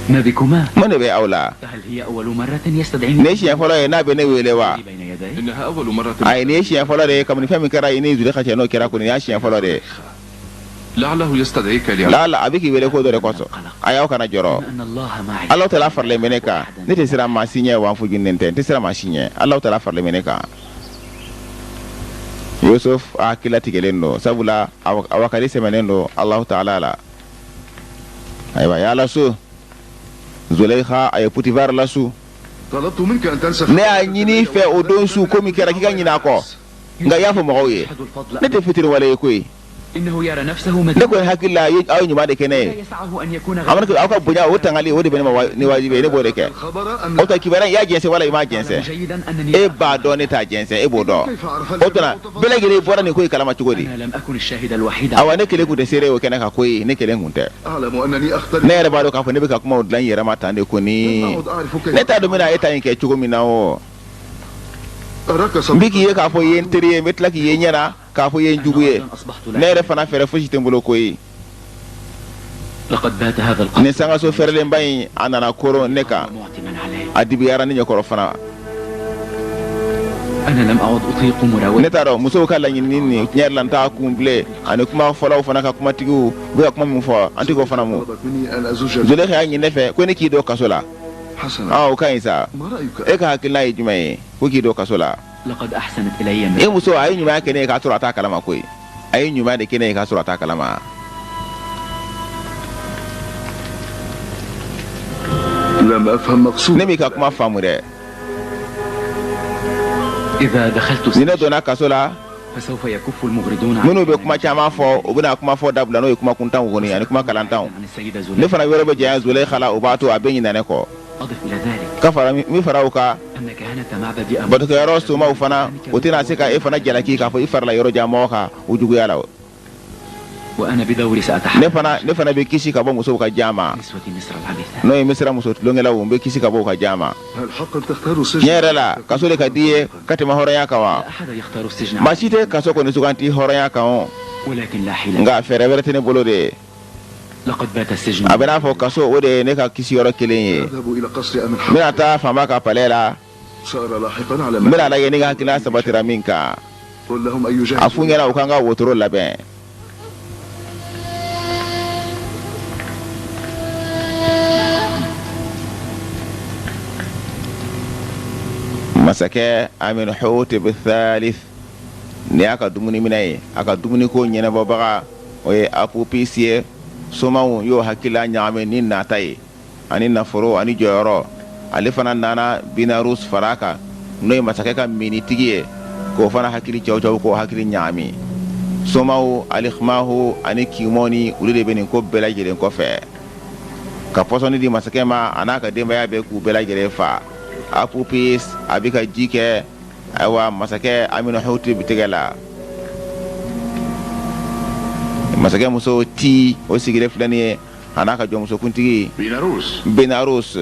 ما بكما؟ من be aula هل هي أول مرة يستدعيني ne shi folo na be ne wele wa بين يديه؟ إنها أول مرة. ai ne shi folo de kam ni fami kara ini zule khache no kira ko ni ya shi folo de لعله يستدعيك la la abiki wele ko do de koso ayaw kana joro أن الله معي. Allah ta'ala farle meneka ne te sira ma sinye wa fu ginnente te sira ma sinye Allah ta'ala farle meneka Yusuf akila tigelendo sabula awakali semenendo Allah ta'ala la aywa ya la su Zulaikha ay Potifar la su طلبت منك أن تنسى ne a nyini fe odon su komi kera kika nyina ko nga yafa mo ye أحد الفضل ne te fitir wala koy إنه يرى نفسه ne مدعو ko hakilla yi aw nyuma de لا kene يسعه أن يكون amana ko aka bunya wotan ali wodi bene ma ni wajibe ne bode ke الخبر أن o ta kibaran ya jense wala ma jense جيدا أنني e ba do ne ta jense e bodo كيف عرف o tana bele gele bora ni koy kalama chugodi أنا لم أكن الشاهد الوحيد awa ne kele ku de sere o kene ka koy ne kele ngunte أعلم أنني أختلف. ne yere ba do ka fo ne be ka kuma odlan yere ma tande ko ni لم أعد أعرف كيف ne ta do mina eta yin ke chugo mina o أراك mbiki ye ka fo yen teriye metla ki ye nyana ka fo yen juguye أنا أصبحت ne لا yere fana fere fo sitem bolo koy لقد بات هذا ne القصر sanga so ferle mbay anana koro neka معتما عليه. adibi yara ni nyakoro fana أنا لم أعد أطيق مراودة ne taro muso ka la nyini ni nyer lan ta kumble ani kuma folaw fana ka kuma tigu bu kuma mu fo antiko fana mu طلبت مني أن أزوج. zule kha nyi nefe ko ne ki do kasola حسنا. ah o kan isa ما رأيك؟ e ka hakila yi jumaye ko ki do kasola لقد أحسنت إلي e muso ayi nyuma kene ka tura ta kalama koy ayi nyuma de kene ka tura ta kalama لم أفهم مقصود. ne mi ka kuma famu de إذا دخلت ni ne do na kasola فسوف يكف المغردون عن minu be kuma chama fo o bina kuma fo dabla no kuma kuntan woni ani kuma kalantan عن السيدة ne زليخا. fana wero be jaya zule khala o bato abenyi na ne ko أضف إلى ذلك ka fara mi fara ka أن كهنة معبد أمون bato ka yaro su ma fana o tina se ka e fana jalaki ka fo ifarla yoro jamo ka ujugu yala وأنا بدوري ne سأتحدث fana be kisi ka bo muso ka jama نسوة مصر العبثة. no e misra muso longela wo be kisi ka bo ka jama هل حقا تختار السجن؟ nyere la kasole ka die katima horaya ka wa لا أحد يختار السجن masite kaso ko ni suganti horaya ka on ولكن لا حيلة. nga fere werte ne bolo de لقد بات السجن abena fo kaso o de ne ka kisi yoro kilenye أذهب إلى قصر أمن حق. mina ta fama ka palela سأرى لاحقا على ما. mina la yeni ga kila sabatira minka قل لهم أن يجهزوا. afunyela ukanga wotoro laben masake amin huti bithalith ne aka dumuni minaye aka dumuni ko nyene babaga oye apupisie somawu yo hakila nyame ni nataye ani naforo ani joyoro ale fana nana binarus faraka noy masake ka mini tigiye ko fana hakili cewcew ko hakili nyami somawu alikhmahu ani kimoni ulide benin ko bela jelen ko fe ka posoni di masake ma anaka dembaya be ku bela jelen fa apupis abika jike awa masake amino huti bitigala masake muso ti o sigire fulani anaka jo muso kuntigi بيلاروس. benarus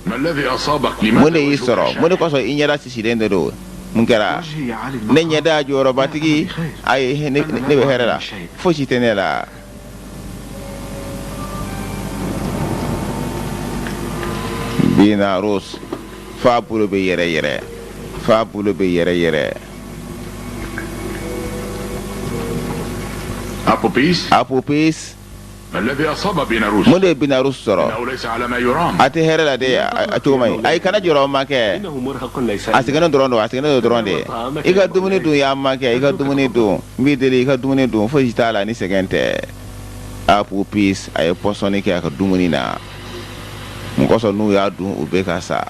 ما الذي أصابك؟ لماذا mone وجهك isoro شاحب؟ mone koso inyara sisidende do munkara وجهي يا علي ne المقهى. nyeda joro batigi ay ne be herela fo sitenela benarus fa bulo be yere yere fa bulo be yere yere أبوبيس. apupis ما الذي أصاب بيلاروس؟ munde binarus soro إنه ليس على ما يرام. ate herela de atuma ay kana joro make إنه مرهق ليس asigana drondo asigana dronde iga dumuni du ya make iga dumuni du mbideli iga dumuni du fo jitala ni segente apupis ay posoni ke aka dumuni na ngoso nu ya du ube kasa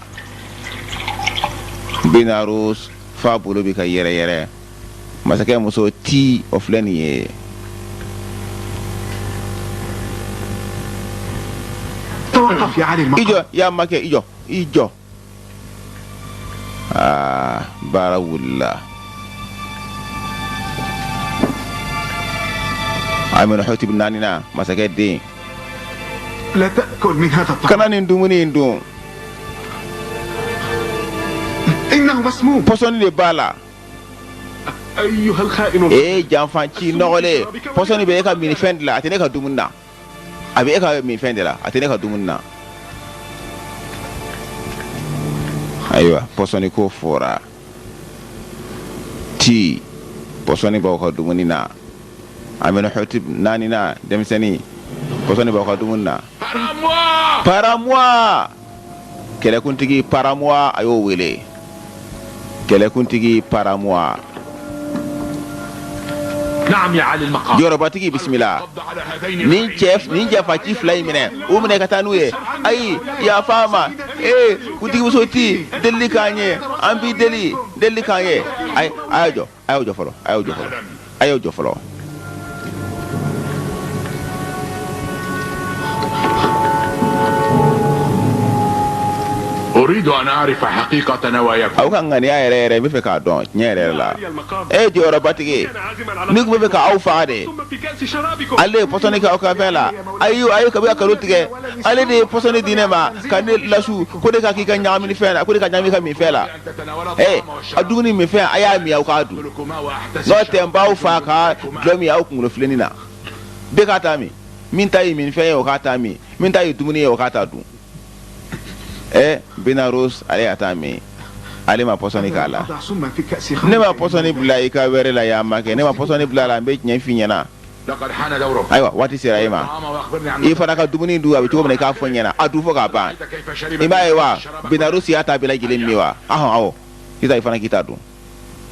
binarus fa bulu bi ka yere yere masake muso ti ofleni ye توقف يا علي المقهى. ijo ya make ijo barawulla amino hoti binanina masake de لا تأكل من هذا الطعام. kana nin dumuni dum إنه مسموم. posoni de bala أيها الخائن e janfan ci nogole posoni be ka mini fendla atene ka dumunna abi e ka mini fendla atene ka dumunna ayiwa pɔsɔni ko fɔra ti pɔsɔni b'aw ka dumuni na amina hotib naani na denmisɛnnin pɔsɔni b'aw ka dumuni na paramoi kɛlɛkuntigi paramoi a y'o wele kɛlɛkuntigi paramoi jɔyɔrɔbatigi bisimila nin jafaci fila in minɛ o minɛ ka taa n'u ye ayi yafa ma kuntigimuso ti delili k'an ye an b'i delili k'an ye a y'o jɔ fɔlɔ أريد أن أعرف حقيقة نواياكم. aw ka ŋaniya yɛrɛ n bɛ fɛ k'a dɔn tiɲɛ yɛrɛ la jɔyɔrɔbatigi ni ko bɛ fɛ k'aw faga de ale ye pɔsɔni kɛ aw ka fɛn la ayi kabi ka kalo tigɛ ale de ye pɔsɔni di ne ma ka ne lasu ko ne ka k'i ka ɲagamini fɛn la ko ne ka ɲagami ka min fɛn la a dumuni min fɛn a y'a min aw k'a dun n'o tɛ n b'aw fa ka dulɔ min aw kunkolo filenni na bɛɛ k'a ta min min ta ye min fɛn ye o k'a ta min min ta ye dumuni ye o k'a ta dun Benaros ale y'a ta min ale ma pɔsɔni k'a la ne ma pɔsɔni bila i ka wɛrɛ la y'a ma kɛ ne ma pɔsɔni bila la n bɛ tiɲɛ f'i ɲɛna ayiwa waati sera e ma i fana ka dumuni dun a bɛ cogo min na i k'a fɔ n ɲɛna a dun fɔ k'a ban i b'a ye wa Benaros y'a ta bɛɛ lajɛlen min wa awɔ sisan i fana k'i ta dun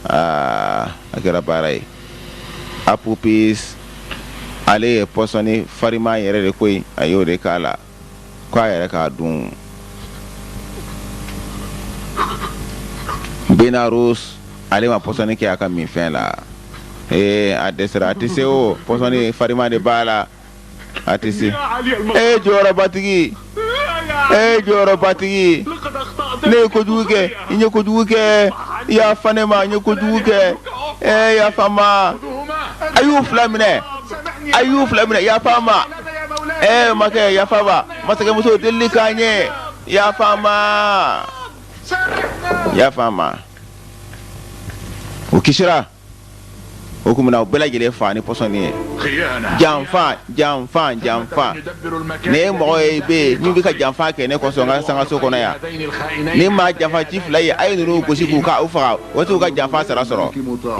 a kɛra baara ye Apupis ale ye pɔsɔni farima yɛrɛ de koyi a y'o de k'a la k'a yɛrɛ k'a dun Benaros ale ma pɔsɔni kɛ a ka min fɛn la a dɛsɛra a tɛ se o pɔsɔni farima de b'a la a tɛ se jɔyɔrɔbatigi ne ye kojugu kɛ n ye kojugu kɛ yafa ne ma n ye kojugu kɛ yafa ma a y'u fila minɛ yafa ma makɛ yafa ma masakɛmuso delili k'an ye yafa ma o kisira o kumana o bɛɛ lajɛlen fa ni pɔsɔni ye janfa ne ye mɔgɔ ye bɛ yen min bɛ ka janfa kɛ ne kɔsɔn n ka sangaso kɔnɔ yan ni maa janfa ci fila ye a ye ninnu gosi k'u faga o t'u ka janfa sara sɔrɔ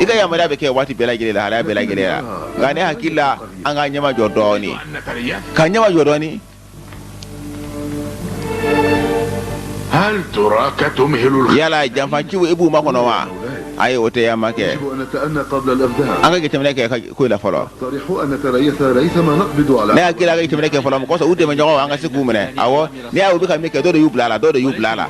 i ka yamaruya bɛ kɛ waati bɛɛ lajɛlen la halaya bɛɛ lajɛlen la nka ne hakili la an ka ɲɛma jɔ dɔɔni ka ɲɛma jɔ dɔɔni. هل تراك تمهل yala janfaciw i b'u makɔnɔ wa ayi o tɛ yan ma kɛ يجب أن نتأنى قبل الإبداع. an ka jateminɛ kɛ ko la fɔlɔ اقترحوا أن نتريث ريثما نقبض على ne hakili la ka jateminɛ kɛ fɔlɔ mɔgɔ sɔrɔ u dɛmɛ ɲɔgɔn an ka se k'u minɛ awɔ n'i y'a ye u bɛ ka min kɛ dɔ de y'u bila a la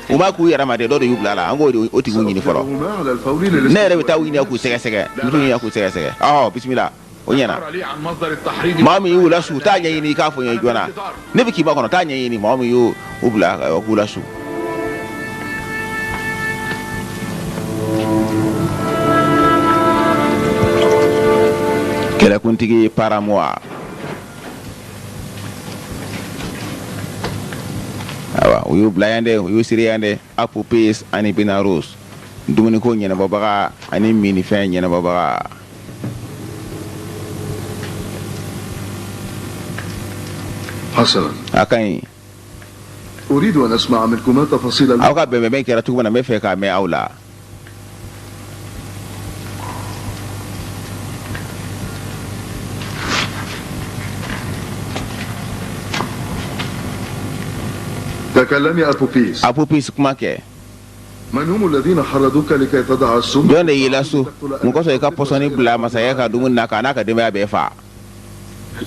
u ma k'u yɛrɛ ma dɛ dɔ de y'u bila a la an k'o tigiw ɲini fɔlɔ هما على الفور ne yɛrɛ bɛ taa u ɲini k'u sɛgɛsɛgɛ n t'u ɲini k'u sɛgɛsɛgɛ bisimila o ɲɛna maa min y'u lasu t'a ɲɛɲini i k'a fɔ n ye joona ne bɛ k'i ma kɔnɔ t'a ɲɛɲini maa min y'u bila k'u lasu. Kɛlɛkuntigi paramoi awa u y'u bila yan dɛ u y'u siri yan dɛ Apupis ani Benaros dumuniko ɲɛnabɔbaga ani minifɛn ɲɛnabɔbaga حسنا a ka ɲi أريد أن أسمع منكما تفاصيل aw ka bɛnbɛnbɛn kɛra cogo min na n bɛ fɛ k'a mɛn aw la. تكلم يا أبوبيس. Apupis kuma kɛ من هم الذين حرضوك لكي تضع السم؟ jɔn de y'i lasu mun kosɔn i ka pɔsɔni bila masakɛ ka dumuni na k'a n'a ka denbaya bɛɛ fa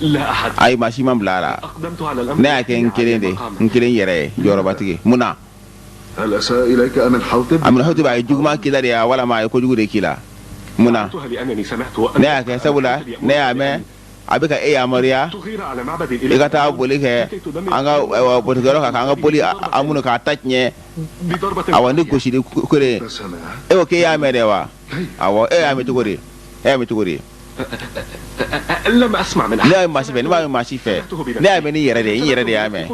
لا أحد ayi maa si ma bila a la أقدمت على الأمر ne y'a kɛ n kelen de n kelen yɛrɛ ye jɔyɔrɔbatigi mun na هل أساء إليك أمن حوطب؟ Amina Hotib a ye juguman k'i la de ya walama a ye kojugu de k'i la mun na فعلتها لأنني سمعت وأن ne y'a kɛ sabula ne y'a mɛn a bɛ ka e yamaruya تغير على معبد i ka taa boli kɛ an ka bɔtigɛyɔrɔ kan k'an ka boli an minnu k'a ta tiɲɛ بضربة awɔ ni gosili kelen سمع. e ko k'e y'a mɛn dɛ wa awɔ e y'a mɛn cogo di لم أسمع من ne أحد y'a mɛn maa si fɛ ne m'a mɛn maa si fɛ ne y'a mɛn ni yɛrɛ de ye n yɛrɛ de y'a mɛn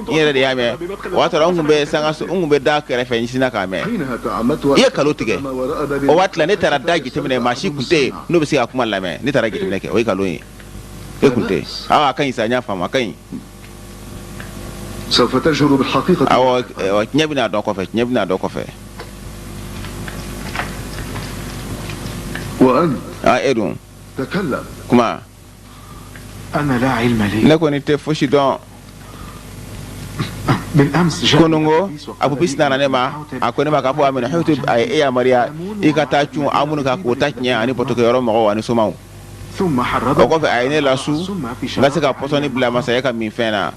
o y'a sɔrɔ n kun bɛ sangaso n kun bɛ da kɛrɛfɛ n sinna k'a mɛn حينها تعمدت i ye kalo tigɛ ما وراء باب o waati la ne taara da jateminɛ maa si kun tɛ yen n'o bɛ se ka kuma lamɛn ne taara jateminɛ kɛ o ye nkalon ye e kun tɛ a ka ɲi sa n y'a faamu a ka ɲi سوف تجهر بالحقيقة. awɔ tiɲɛ bɛna dɔn kɔfɛ وأنت edun تكلم. kuma أنا لا علم لي. ne kɔni tɛ fosi dɔn. بالأمس جاء Konongo Abu Bis nana ne ma a ko ne ma k'a fɔ Amina Hutu a ye e yamaruya i ka taa cun an minnu ka k'o ta tiɲɛ ani bɔtɔkɛyɔrɔ mɔgɔw ani somaw. ثم O حرضه kɔfɛ a ye ne lasu ثم في n ka se شراب. ka pɔsɔni bila masaya ka min fɛn na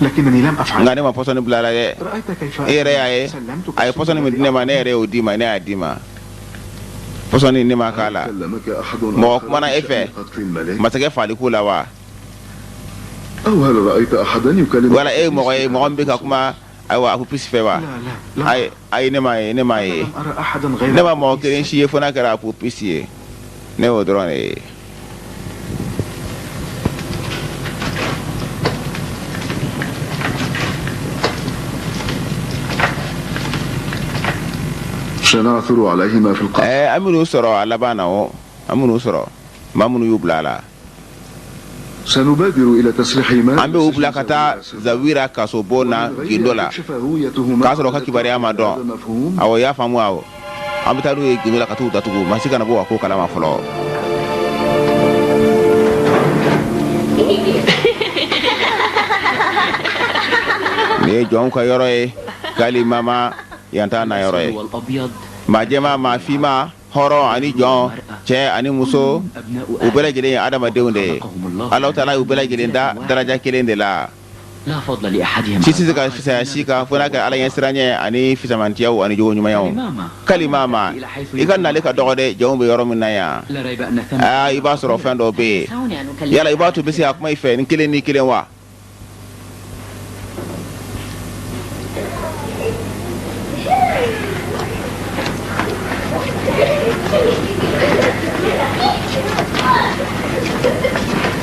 لكنني لم أفعل. nka ne ma pɔsɔni bila a la dɛ. رأيت كيف E yɛrɛ y'a ye سلمتك a ye pɔsɔni min di ne ma ne yɛrɛ y'o d'i ma ne y'a d'i ma pɔsɔni ne ma k'a la كلمك أحد mɔgɔ آخر kumana e fɛ بشأن قتل الملك؟ masakɛ faliko la wa أو هل رأيت أحدا يكلم wala e ye mɔgɔ ye mɔgɔ min bɛ ka kuma ayiwa Abu Bis fɛ wa لا لا ayi ne ma ye ne ma ye لم أرى أحدا غير ne ma mɔgɔ kelen si ye fo n'a kɛra Abu Bis ye ne y'o dɔrɔn de ye. سنعثر عليهما في القبر. an minnu sɔrɔ a laban na o an minnu sɔrɔ maa minnu y'u bila a la سنبادر إلى تسريحهما an bɛ u bila ka taa Zawira kaso bon na gindo la k'a sɔrɔ ka kibaruya ma dɔn مفهوم. awɔ i y'a faamu awɔ an bɛ taa n'u ye gindo la ka t'u datugu maa si kana bɔ a ko kalama fɔlɔ. nin ye jɔnw ka yɔrɔ ye k'ali mama yan t'a na yɔrɔ ye والأبيض maa jɛma maa finma hɔrɔn ani jɔn cɛ ani muso u bɛɛ lajɛlen ye adamadenw de ye Alahu Taala y'u bɛɛ lajɛlen da daraja kelen de la لا فضل لأحدهم si tɛ se ka fisaya si kan fo n'a kɛ ala ɲɛ siranɲɛ ani fisamantiyaw ani jogo ɲumanyaw kalimama i ka nali ka dɔgɔ dɛ jɔnw bɛ yɔrɔ min na yan لا ريب أن ثمة i b'a sɔrɔ fɛn dɔ bɛ yen yala i b'a to bɛ se ka kuma i fɛ ni kelen ni kelen wa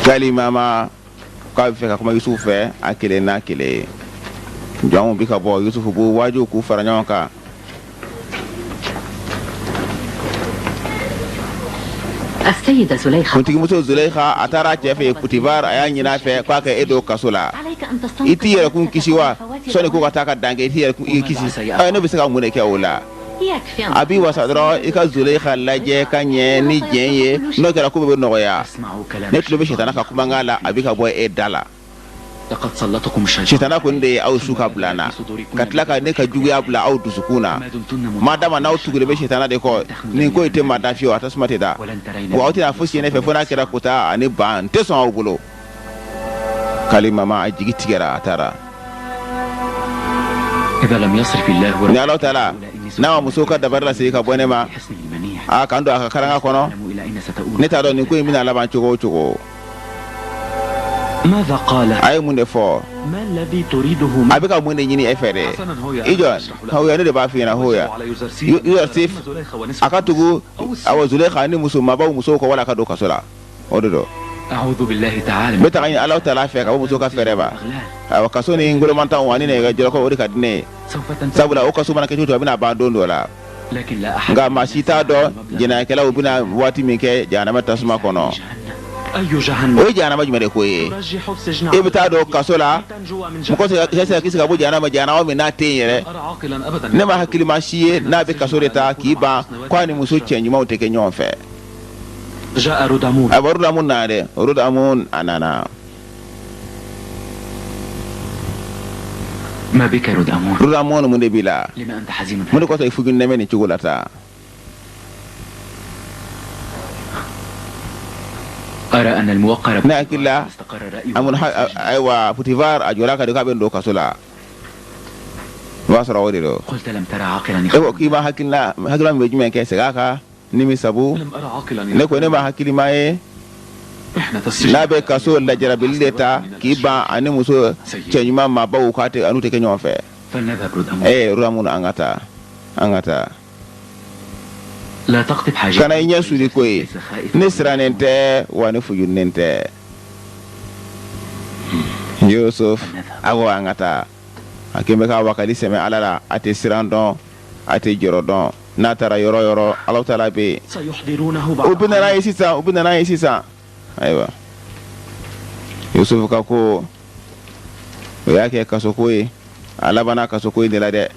kalimama k'a bɛ fɛ ka kuma Yusufu fɛ a kelen n'a kelen jɔnw bi ka bɔ Yusufu b'u wajiw k'u fara ɲɔgɔn kan السيدة زليخة kuntigimuso Zulekha a taara a cɛ fɛ yen Putivar a y'a ɲini a fɛ k'a kɛ e don kaso la عليك أن تستنقذ i t'i yɛrɛkun kisi wa sɔni ko ka taa ka dan kɛ i t'i yɛrɛkun i kisi ne bɛ se ka mun de kɛ o la يكفي أن a b'i wasa dɔrɔn i ka Zulekha lajɛ ka ɲɛ ni diɲɛ ye n'o kɛra ko bɛɛ bɛ nɔgɔya اسمعوا كلام ne tulo bɛ sitana ka kumakan la a bɛ ka bɔ e da la لقد سلطكم الشيطان sitana kɔni de ye aw su ka bila n na ka tila ka ne ka juguya bila aw dusukun na ما دمتن ma dama n'aw tugure bɛ sitana de kɔ nin ko in tɛ maa da fiyewu a tasuma tɛ da ولن ترين wa aw tɛna fosi ye ne fɛ fo n'a kɛra kota ani ban n tɛ sɔn aw bolo kalimama a jigi tigɛra a taara إذا لم يصرف الله ni Alahu Taala n'a ma muso ka dabari lase ka bɔ ne ma بحسن المنيح a k'an don a ka karanga kɔnɔ أعلم إلى أين ستؤول ne t'a dɔn nin ko in bɛna laban cogo o cogo ماذا قال a ye mun de fɔ ما الذي تريده a bɛ ka mun de ɲini e fɛ de حسنا هويا i jɔ hawuya ne de b'a f'i ɲɛna hawuya على يوزرسيف Yuzarsif زليخة ونسوة a ka tugu awɔ Zulekha ni muso mabaw musow kɔ wala ka don kaso la o de don أعوذ بالله تعالى n bɛ taga ɲini Alahu Taala fɛ ka bɔ muso ka fɛɛrɛ ma أغلال awɔ kaso ni ngolomantanw ani nɛgɛ jɔlɔkɔ o de ka di ne ye سوف تنتهي sabula o kaso mana kɛ cogo cogo a bɛna ban don dɔ la لكن لا أحد nka maa si t'a dɔn jɛnɛyakɛlaw bɛna waati min kɛ jahanama tasuma kɔnɔ أي o جهنم ye jahanama jumɛn de ko ye ترجح السجن e bɛ taa don kaso la تنجو من mɔgɔ tɛ se ka kisi ka bɔ jahanama min n'a tɛ yen yɛrɛ أرى عاقلا أبدا ne ma hakili ma si ye n'a bɛ kaso de ta k'i ban k'a ni muso cɛ ɲumanw tɛ kɛ ɲɔgɔn fɛ جاء رودامون a bɛ Rudamun na dɛ Rudamun a nana ما بك رد أمور Rudamun mun de b'i la لما أنت حزين mun de kɔsɔn i fuginɛ bɛ nin cogo la ta أرى أن الموقر ne hakili la استقر رأيه amun ayiwa Putivar a jɔra ka di k'a bɛ don kaso la o b'a sɔrɔ o de don قلت لم ترى عاقلا e ko k'i ma hakilila min bɛ jumɛn kɛ segin a kan nimi sabu لم أرى عاقلا ne ko ne ma hakili ma ye إحنة السجن n'a bɛ kaso lajarabili de ta k'i ban ani muso cɛ ɲuman ma baw k'a tɛ anu tɛ kɛ ɲɔgɔn fɛ فلنذهب رد أمور Rudamun an ka taa an ka taa لا تقطب حاجة kana i ɲɛ suli ko ye ليس خائفا ne sirannen tɛ wa ne fujunnen tɛ Yusuf awɔ an ka taa a kɛlen bɛ ka wakali sɛmɛ ala la a tɛ siran dɔn a tɛ jɔrɔ dɔn n'a taara yɔrɔ yɔrɔ Alahu Taala bɛ yen سيحضرونه u بعد bɛ na n'a ye sisan u bɛ na n'a ye sisan ayiwa Yusuf ka ko o y'a kɛ kasoko ye a labanna kasoko in de la dɛ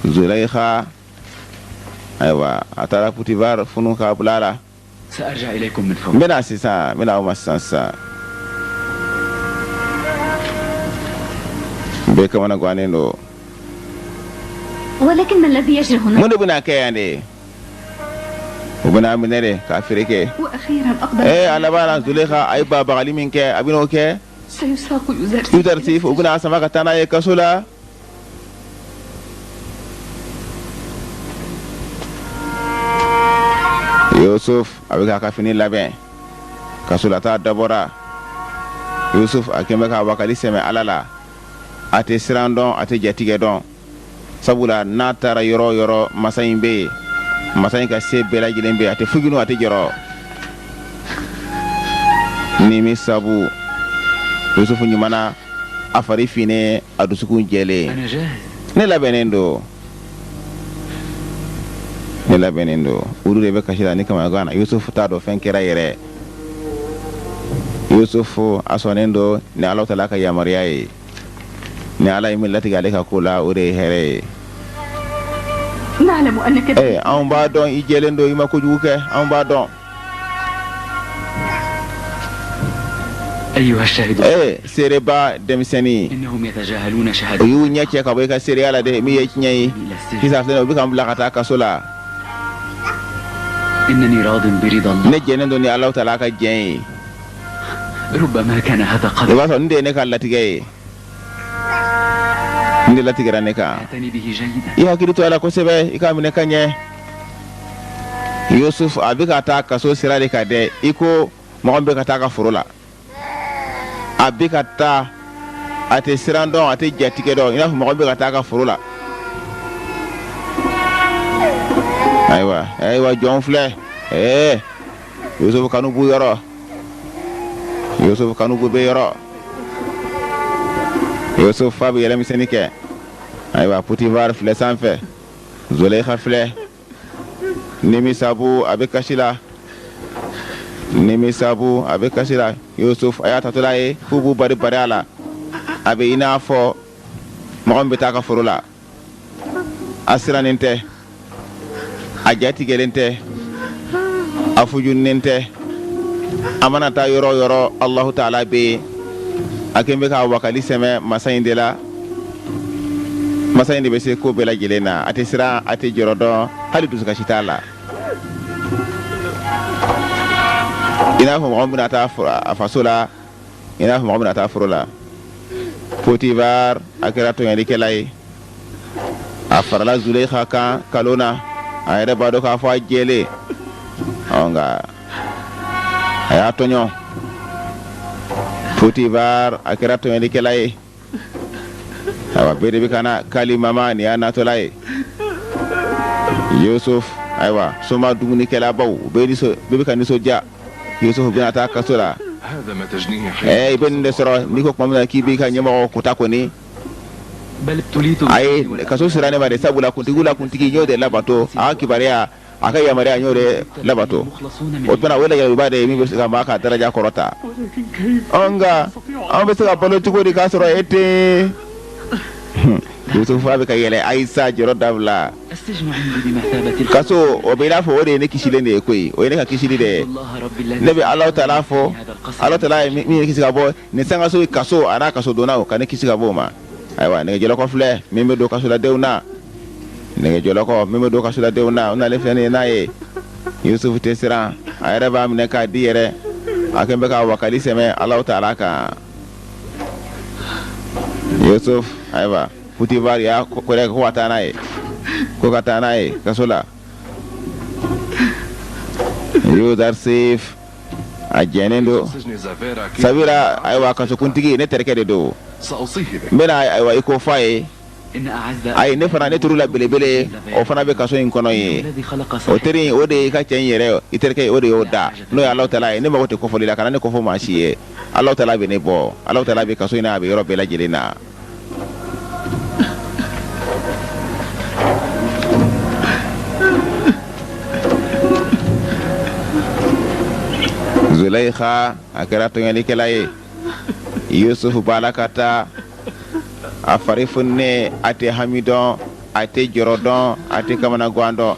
Zulekha aywa atara Potifar funu ka bulala سأرجع إليكم من فوق. mena sisa mena o masansa be kamana gwanendo ولكن ما الذي يجري هنا؟ mun buna kayande ubuna minere kafireke وأخيرا أقدر alabana Zulekha ay baba galimin ke abino ke سيساق يزرسي yudarsif ubuna sama katana ye kasula Yusuf abika kafini labɛn kasula ta dabora Yusuf akembe ka wakali sɛmɛ ala la a tɛ siran dɔn a tɛ jatigɛ dɔn sabula n'a taara yɔrɔ yɔrɔ masa in bɛ yen masa in ka se bɛɛ lajɛlen bɛ yen a tɛ fuginu a tɛ jɔrɔ nimi sabu Yusuf ɲumana a fari finen a dusukun jɛlen أنا جاهز. ne labɛnnen don ne labɛnnen don olu de bɛ kasi la ni kamana gan na Yusuf t'a dɔn fɛn kɛra yɛrɛ Yusuf a sɔnnen don ni Alahu Taala ka yamaruya ye ni Ala ye min latigɛ ale ka ko la o de ye hɛrɛ ye نعلم أنك anw b'a dɔn i jɛlen don i ma kojugu kɛ anw b'a dɔn أيها الشاهد seereba denmisɛnnin إنهم يتجاهلون o شهادة y'u ɲɛ cɛ ka bɔ i ka seereya la dɛ min ye tiɲɛ ye إلى السجن. sisan filɛ nin ye, u bɛ ka n bila ka taa kaso la إنني راض برضا ne الله. jɛnnen don ni Alahu Taala ka jɛn ye ربما كان هذا i قدر b'a sɔrɔ nin de ye ne ka latigɛ ye nin de latigɛra ne kan أعتني به جيدا. i hakili to a la kosɛbɛ i k'a minɛ ka ɲɛ Yusuf a bɛ ka taa kaso sira de kan dɛ i ko mɔgɔ min bɛ ka taa ka foro la a bɛ ka taa a tɛ siran dɔn a tɛ jatigɛ dɔn i n'a fɔ mɔgɔ min bɛ ka taa ka foro la ayiwa jɔn filɛ Yusuf kanu b'u yɔrɔ Yusuf kanu b'u bɛ yɔrɔ Yusuf fa bɛ yɛlɛmisɛnnin kɛ ayiwa Potifar filɛ sanfɛ Zulekha filɛ nimi sabu a bɛ kasi la nimi sabu a bɛ kasi la Yusuf a y'a tatɔla ye k'u b'u bari a la a bɛ i n'a fɔ mɔgɔ min bɛ taa ka foro la a sirannen tɛ a jatigɛlen tɛ a fujunnen tɛ a mana taa yɔrɔ o yɔrɔ Alahu Taala bɛ yen a kɛlen bɛ ka wakali sɛmɛ masa in de la masa in de bɛ se ko bɛɛ lajɛlen na a tɛ siran a tɛ jɔrɔ dɔn hali dusukasi t'a la i n'a fɔ mɔgɔ min bɛna taa a faso la i n'a fɔ mɔgɔ min bɛna taa foro la Potifar a kɛra tɔɲɔlikɛla ye a farala Zulekha kan kalo na a yɛrɛ b'a dɔn k'a fɔ a jɛlen nka a y'a tɔɲɔ Potifar a kɛra tɔɲɔlikɛla ye ayiwa bɛɛ de bɛ ka na kali mama nin y'a natɔla ye Yusuf ayiwa soma dumunikɛlabaw bɛɛ bɛ ka nisɔndiya Yusuf bɛna taa kaso la هذا ما تجنيه حين i bɛ nin de sɔrɔ n'i ko tuma min na k'i b'i ka ɲɛmɔgɔ kota kɔni بل ابتليت a ye kaso sira ne ma de sabula kuntigi la kuntigi n y'o de labato a ka kibaruya a ka yamaruya n y'o de labato o tuma o lajarabiba de ye min bɛ se ka maa ka daraja kɔrɔta nka an bɛ se ka balo cogo di k'a sɔrɔ e tɛ Yusuf a bɛ ka yɛlɛ Ayisa jɔyɔrɔ dabila السجن عندي بمثابة الخ- kaso o bɛ i n'a fɔ o de ye ne kisilen de ye koyi o ye ne ka kisili de ye الله رب الذي ne bɛ Alahu Taala fɔ هذا القصر. Alahu Taala ye min ye kisi ka bɔ nin sangaso ye kaso a n'a kaso donnaw ka ne kisi ka bɔ o ma ayiwa nɛgɛjɔlɔkɔ filɛ min bɛ don kasoladenw na nɛgɛjɔlɔkɔ min bɛ don kasoladenw na o nalen filɛ nin ye n'a ye Yusuf tɛ siran a yɛrɛ b'a minɛ k'a di yɛrɛ a kɛlen bɛ ka wakali sɛmɛ Alahu Taala kan Yusuf ayiwa Potifar y'a kɔrɛ ko ka taa n'a ye ko ka taa n'a ye kaso la Yudarsif a jɛnnen don سجن زافيرا كيف sabira ayiwa kasokuntigi ne terikɛ de don سأصيه بك n bɛna ayiwa i ko f'a ye إن أعز ayi ne fana ne turu la belebele o fana bɛ kaso in kɔnɔ ye الذي خلق o صاحب teri in o de ye i ka cɛ in yɛrɛ i terikɛ ye o de y'o da n'o ye Alahu Taala ye ne mago tɛ kɔfɔli la kana ne kɔfɔ maa si ye Alahu Taala bɛ ne bɔ Alahu Taala bɛ kaso in na a bɛ yɔrɔ bɛɛ lajɛlen na Zulekha a kɛra tɔɲɔlikɛla ye Yusuf b'a la ka taa a fari fununen a tɛ hami dɔn a tɛ jɔrɔ dɔn a tɛ kamana gan dɔn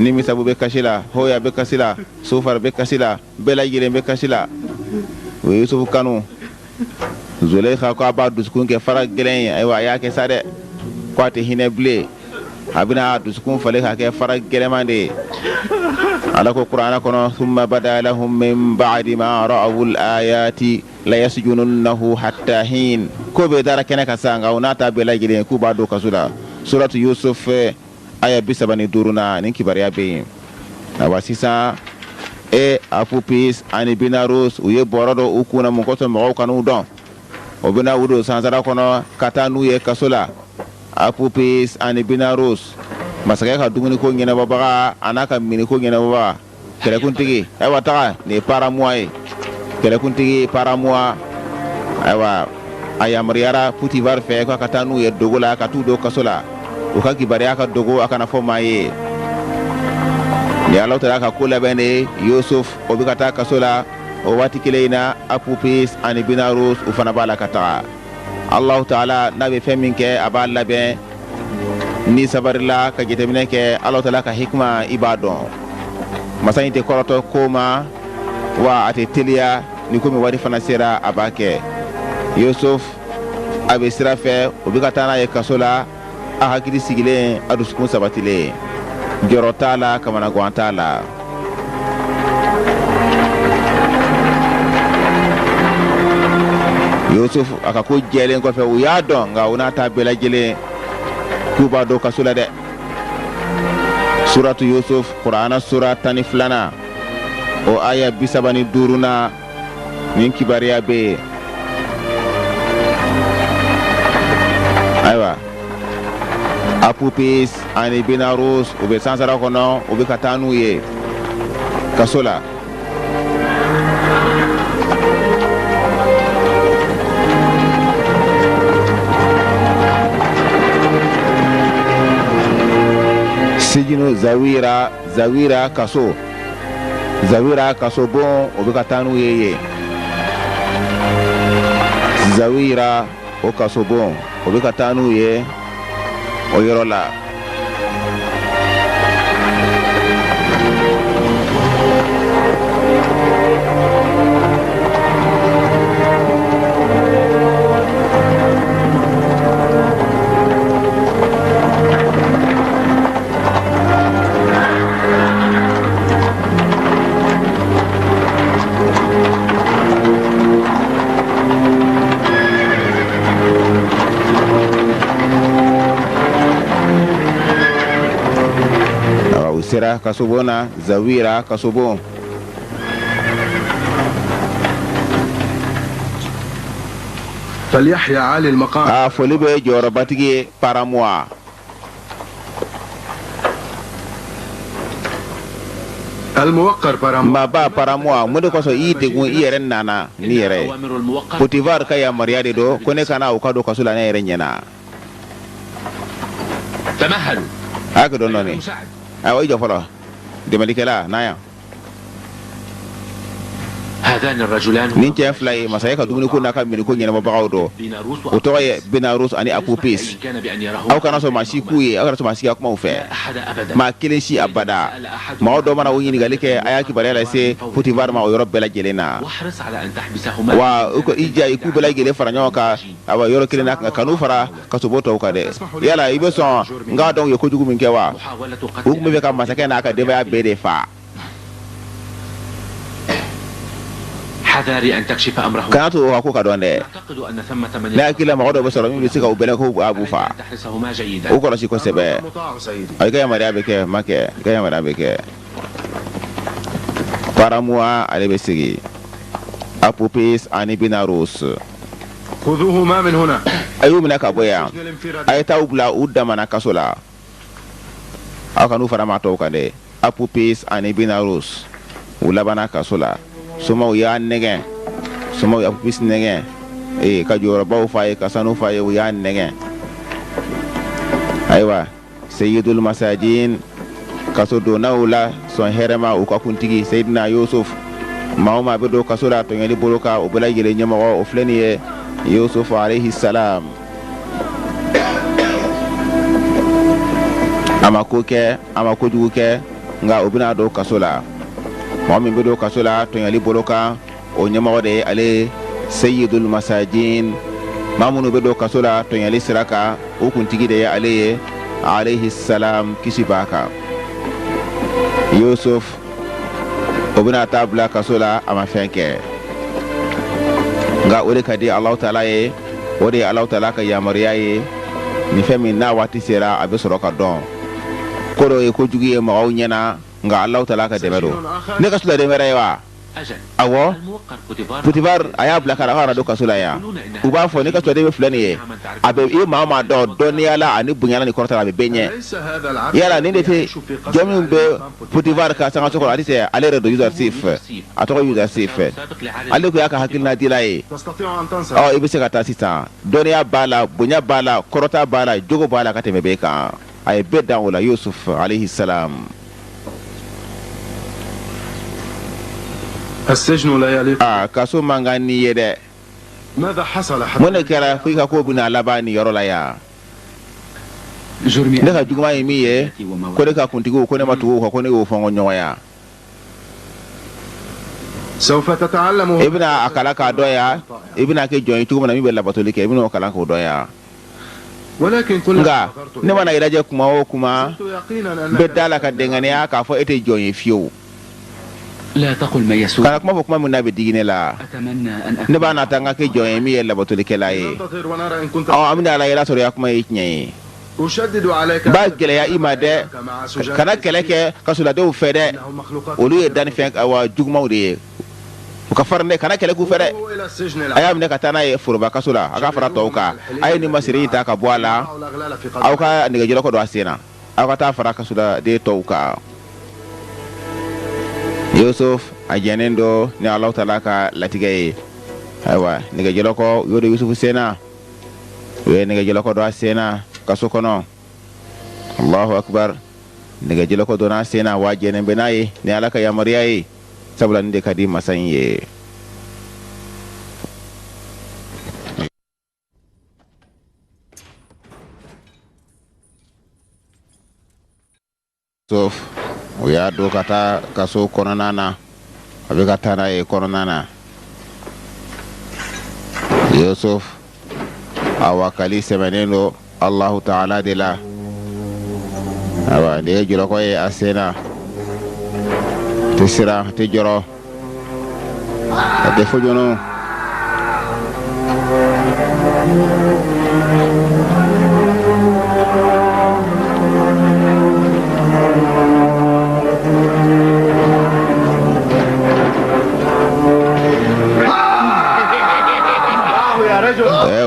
nimisabu bɛ kasi la hɔya bɛ kasi la sofari bɛ kasi la bɛɛ lajɛlen bɛ kasi la o ye yusufu kanu Zulekha ko a b'a dusukun kɛ fara gɛlɛn ye ayiwa a y'a kɛ sa dɛ ko a tɛ hinɛ bilen a bɛna a dusukun falen k'a kɛ fara gɛlɛman de ye ala ko kuranɛ kɔnɔ thumma bada lahum min ba'di ma ra'awul ayati la yasjununnahu hatta hin ko bɛ dara kɛnɛ ka sa nka o n'a ta bɛɛ lajɛlen k'u b'a don kaso la suratu Yusuf aya 35 na nin kibaruya bɛ yen ayiwa sisan Apupis ani Binarus u ye bɔrɔ dɔ u kunna mun kosɔn mɔgɔw kan'u dɔn o bɛna u don sansara kɔnɔ ka taa n'u ye kaso la Apupis ani Binarus masakɛ ka dumuniko ɲɛnabɔbaga a n'a ka miniko ɲɛnabɔbaga kɛlɛkuntigi ayiwa taga nin ye Paramoa ye kɛlɛkuntigi Paramoa ayiwa a yamaruyara Putivar fɛ k'a ka taa n'u ye dogo la ka t'u don kaso la u ka kibaruya ka dogo a kana fɔ maa ye ni Ala taala ka ko labɛn de Yusuf o bɛ ka taa kaso la o waati kelen in na Apupis ani Binarus u fana b'a la ka taga Alahu taala n'a bɛ fɛn min kɛ a b'a labɛn ni sabarila ka jateminɛ kɛ Alahu taala ka hikima i b'a dɔn masa in tɛ kɔrɔtɔ ko ma wa a tɛ teliya ni komi wari fana sera a b'a kɛ Yusuf a bɛ sira fɛ o bɛ ka taa n'a ye kaso la a hakili sigilen a dusukun sabatilen jɔrɔ t'a la kamanagan t'a la Yusuf a ka ko jɛlen kɔfɛ u y'a dɔn nka u n'a ta bɛɛ lajɛlen k'u b'a don kaso la dɛ suratu Yusuf Kur'ana sura 12 o aya 35 na nin kibaruya bɛ yen ayiwa Apupis ani Binarus u bɛ sansara kɔnɔ u bɛ ka taa n'u ye kaso la Sijinu Zawira kaso bon o bɛ ka taa n'u ye Zawira o kaso bon o bɛ ka taa n'u ye o yɔrɔ la sera kasobon na Zawira kasobon فليحيى عالي المقام foli bɛ jɔyɔrɔbatigi ye Paramoa الموقر Paramoa maba Paramoa mun de kosɔn i degun i yɛrɛ nana ni yɛrɛ ye Potifar ka yamaruya de don ko ne kana u ka don kaso la ne yɛrɛ ɲɛna تمهلوا a ka dɔn dɔɔni ayiwa i jɔ fɔlɔ dɛmɛlikɛla na yan هذان الرجلان nin cɛ fila ye masakɛ ka dumuniko n'a ka miniko ɲɛnabɔbagaw dɔ o tɔgɔ ye Binarus ani Apupis aw kana sɔn maa si k'u ye aw kana sɔn maa si ka kumaw fɛ maa kelen si abada maa dɔ mana o ɲininkali kɛ a y'a kibaruya lase Potifar ma o yɔrɔ bɛɛ lajɛlen na wa i ja i k'u bɛɛ lajɛlen fara ɲɔgɔn kan awa yɔrɔ kelen na kan'u fara kasobo tɔw kan dɛ yala i bɛ sɔn n k'a dɔn u ye kojugu min kɛ wa u tun bɛ fɛ ka masakɛ n'a ka denbaya bɛɛ de fa حذاري أن تكشف أمره kana to o ko ka dɔn dɛ أعتقد أن ثمة من ne hakili la mɔgɔ dɔ bɛ sɔrɔ min bɛ se ka u bɛlɛ ko a b'u fa تحرسهما جيدا o kɔlɔsi kosɛbɛ مطاع سيدي i ka yamaruya bɛ kɛ ma kɛ i ka yamaruya bɛ kɛ Paramoa ale bɛ sigi Apupis ani Binarus خذوهما من هنا a y'u minɛ ka bɔ yan الانفراد a ye taa u bila u damana kaso la aw ka n'u fara maa tɔw kan dɛ Apupis ani Binarus u labanna kaso la somaw y'a nɛgɛn somaw Apupis nɛgɛn ka jɔyɔrɔbaw f'a ye ka sanu f'a ye u y'a nɛgɛn ayiwa Sayyidul Masajin kaso donnaw la sɔn hɛrɛma u ka kuntigi Sayidina Yusuf maa o maa bɛ don kaso la tɔɲɔli bolo kan o bɛɛ lajɛlen ɲɛmɔgɔ o filɛ nin ye Yusuf alayhi salam a ma ko kɛ a ma kojugu kɛ nga o bina do kaso la mo min be do kaso la to yali boloka o nyama de ale sayyidul masajin mamunu be do kaso la to yali siraka o kuntigi de ale alayhi salam kisibaka Yusuf o bina tabla kaso la ama fenke nga ole kadi Allah taala ye o de Allah taala ka yamariya ye ni femi na wati sera abe soroka don koro e ko jugi e ma nyana nga Allah taala ka demero ne ka sula demera yawa awo Potifar aya bla kara hara do kasula ya uba fo ne ka sula deme fulani ye abe e ma ma do doniya la ani bunyana ni korta abe benye yala ni de jomi be Potifar ka sanga sokoro ati se ale redo user sif atoko user sif ale ko yaka hakilna dilai o ibe se ka tasita doniya bala bunya bala korta bala jogo bala ka teme be ka ay bedda wala Yusuf alayhi salam السجن لا يليق. kaso mangani yede ماذا حصل حتى mone kera fika ko buna labani yorola ya جرمي ndeka juguma yimiye ko de ka kuntigo ko ne matugo ko ne wo fongo nyoya سوف تتعلم ibna akala ka doya ibna ke joyi tugo na mi be labatoli ke ibna akala ko doya ولكن كل nga ne mana iraje kuma o kuma يقينا be أنك dala ka dengania ka fo ete joyi fiyo لا تقل ما يسوء kana kuma kuma mun nabe digine la أتمنى أن ne أكون bana tanga ke joyi mi labatoli ke la ye ننتظر ونرى إن كنت aw amina la ira soro ya kuma yinye أشدد عليك ba gele ya imade مع سجان kana keleke kasula de fede إنهم مخلوقات olu ye dani fɛn awa jugumaw de ye u ka fara ne kana kɛlɛ k'u fɛ dɛ إلى السجن a y'a minɛ ka taa n'a ye foroba kaso la a ka fara tɔw kan a ye ni masiri ta ka bɔ a la الأغلال في aw قلبك ka nɛgɛjɔlɔkɔ don a sen na aw ka taa fara kaso la de tɔw kan Yusuf a jɛnnen do ni Alahu Taala ka latigɛ ye ayiwa nɛgɛjɔlɔkɔ u y'o don Yusufu sen na u ye nɛgɛjɔlɔkɔ don a sen na kaso kɔnɔ Allahu akbar nɛgɛjɔlɔkɔ donna a sen na wa jɛnnen bɛ n'a ye ni Ala ka yamaruya ye sabula ni de ka di masa in ye Yusuf o y'a don ka taa kaso kɔnɔna na a bɛ ka taa n'a ye kɔnɔna na Yusuf a wakali sɛbɛnnen don Allahu Taala de la ayiwa ni ye jɔlɔkɔ ye a sen na tɛ siran tɛ jɔrɔ a tɛ fojonu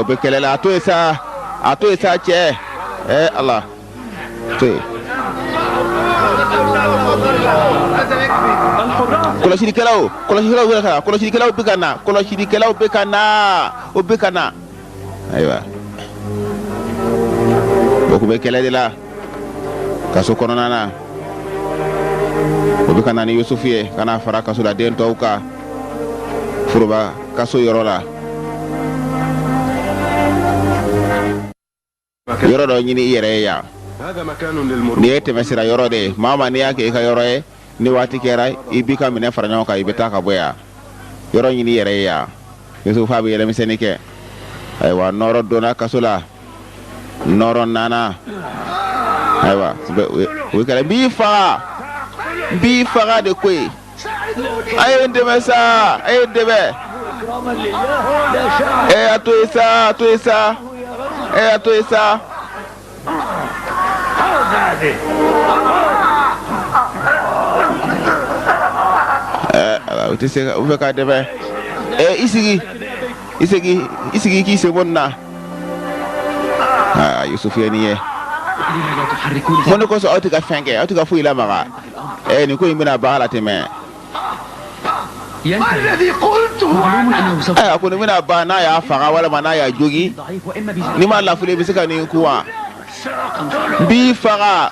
o bɛ kɛlɛ la a to yen sa cɛ Allah to yen kɔlɔsilikɛlaw bɛ ka na ayiwa o kun bɛ kɛlɛ de la kaso kɔnɔna na o bɛ ka na ni Yusufu ye ka na fara kaso la den tɔw kan foroba kaso yɔrɔ la yɔrɔ dɔ ɲini i yɛrɛ ye yan هذا مكان للمرور ni ye tɛmɛsira yɔrɔ de ye maa n'i y'a kɛ i ka yɔrɔ ye ni waati kɛra i b'i ka minɛ fara ɲɔgɔn kan i bɛ taa ka bɔ yan yɔrɔ ɲini i yɛrɛ ye yan Yusufu fa bɛ yɛlɛmisɛnnin kɛ ayiwa nɔrɔ donna kaso la nɔrɔ nana ayiwa o ye kɛlɛ n b'i faga de koyi a ye n dɛmɛ sa a ye n dɛmɛ a to yen sa o tɛ se ka u fɛ k'a dɛmɛ i sigi k'i sen bɔ nin na Yusufu ye nin ye لما لا تحركون mun de kosɔn aw tɛ ka fɛn kɛ aw tɛ ka foyi lamaga nin ko in bɛna ban la tɛmɛ ينتهي معلوم أنه سوف a ko nin bɛna ban n'a y'a faga walima n'a y'a jogi ضعيف وإما بجهل ni ma lafili bɛ se ka nin ku wa n b'i faga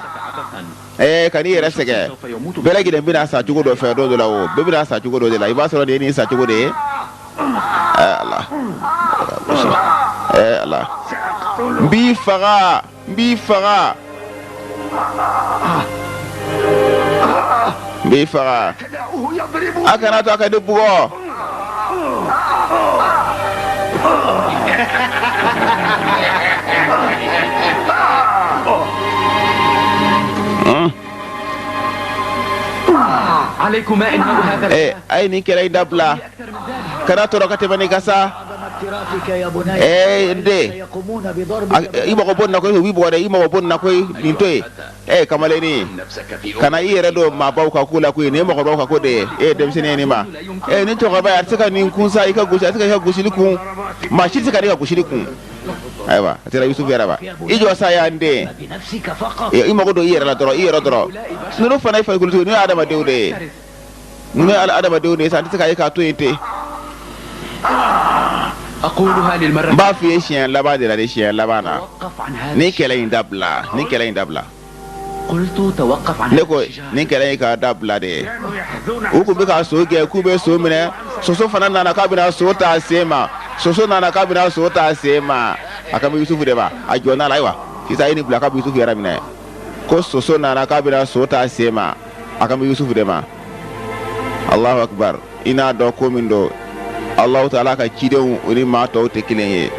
ka n'i yɛrɛ sɛgɛn سوف يموت bɛɛ lajɛlen bɛna sa cogo dɔ fɛ don dɔ la o bɛɛ bɛna sa cogo dɔ de la i b'a sɔrɔ nin ye nin sa cogo de ye Allah Allah n b'i faga b'i faga a kana to a ka di bugɔ عليكما إنه هذا a ye nin kɛlɛ in dabila kana tɔɔrɔ ka tɛmɛ nin kan sa n den i mago bɔ nin na koyi u b'i bugɔ dɛ i mago bɔ nin na koyi nin to yen kamalennin kana i yɛrɛ don maabaw ka ko la koyi nin ye mɔgɔbaw ka ko de ye e ye denmisɛnnin ye nin ma nin cɛkɔrɔba ye a tɛ se ka nin kun sa i ka gosi a tɛ se ka i ka gosili kun maa si tɛ se ka i ka gosili kun ayiwa a sera Yusufu yɛrɛ ma i jɔ sa yan n den i mago don i yɛrɛ la dɔrɔn i yɛrɛ dɔrɔn ninnu fana ye farikolo ninnu ye adamadenw de ye ninnu ye adamadenw de ye sa an tɛ se ka ye k'a to yen ten أقولها للمرة n b'a f'i ye siɲɛ laban de la de siɲɛ laban na توقف عن هذا nin kɛlɛ in dabila nin kɛlɛ in dabila قلت توقف عن ne هذا ko الشجار. nin kɛlɛ in ka dabila de u tun bɛ ka so gɛn k'u bɛ so minɛ soso fana nana k'a bɛna so ta sen ma soso nana k'a bɛna so ta sen ma a kan bɛ Yusufu de ma a jɔ n'a la ayiwa sisan ye nin bila k'a bɛ Yusufu yɛrɛ minɛ ko soso nana k'a bɛna so ta sen ma a kan bɛ Yusufu de ma Allahu Akbar i n'a dɔn ko min don Allahu Taala ka cidenw o ni maa tɔw tɛ kelen ye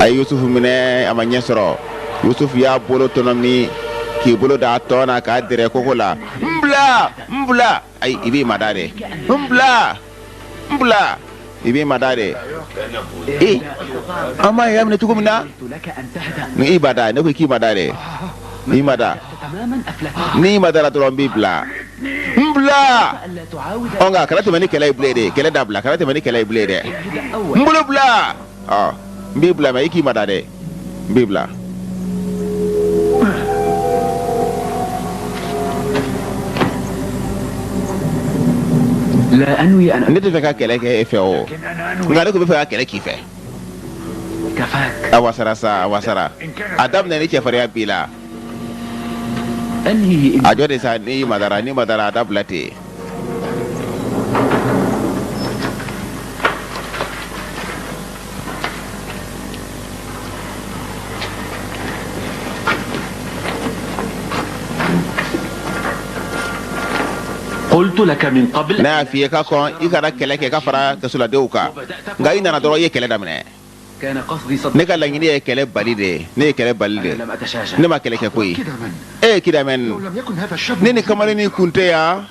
a ye Yusufu minɛ a ma ɲɛ sɔrɔ Yusufu y'a bolo tɔnɔmin k'i bolo da a tɔ na k'a dɛrɛ koko la n bila ayi i b'i mada de n bila i b'i mada de an m'a ye a minɛ cogo min na قلت لك أن تهدأ ni i mada ne ko i k'i mada de n'i mada تماما أفلت n'i madara dɔrɔn n b'i bila n bila ألا تعاود ɔ nka kana tɛmɛ ni kɛlɛ ye bilen de kɛlɛ dabila kana tɛmɛ ni kɛlɛ ye bilen dɛ أن n أول bolo bila ɔ n b'i bila mɛ i k'i mada dɛ n b'i bila لا أنوي أن ne tɛ fɛ ka kɛlɛ kɛ e fɛ o nka ne ko bɛ fɛ ka kɛlɛ k'i fɛ كفاك a wasara sa a wasara a daminɛ ni cɛfarinya b'i la أنهي a jɔ de sa n'i madara a dabila ten قلت لك من قبل ne y'a f'i ye ka kɔn i kana kɛlɛ kɛ ka fara kasoladenw kan nka i nana dɔrɔn i ye kɛlɛ daminɛ كان قصدي صدق ne ka laɲini ye kɛlɛ bali de ye ne ye kɛlɛ bali de أنا لم أتشاجع ne ma kɛlɛ kɛ koyi كده من e kidamɛn لو لم يكن هذا الشاب ne ni kamalennin kun tɛ yan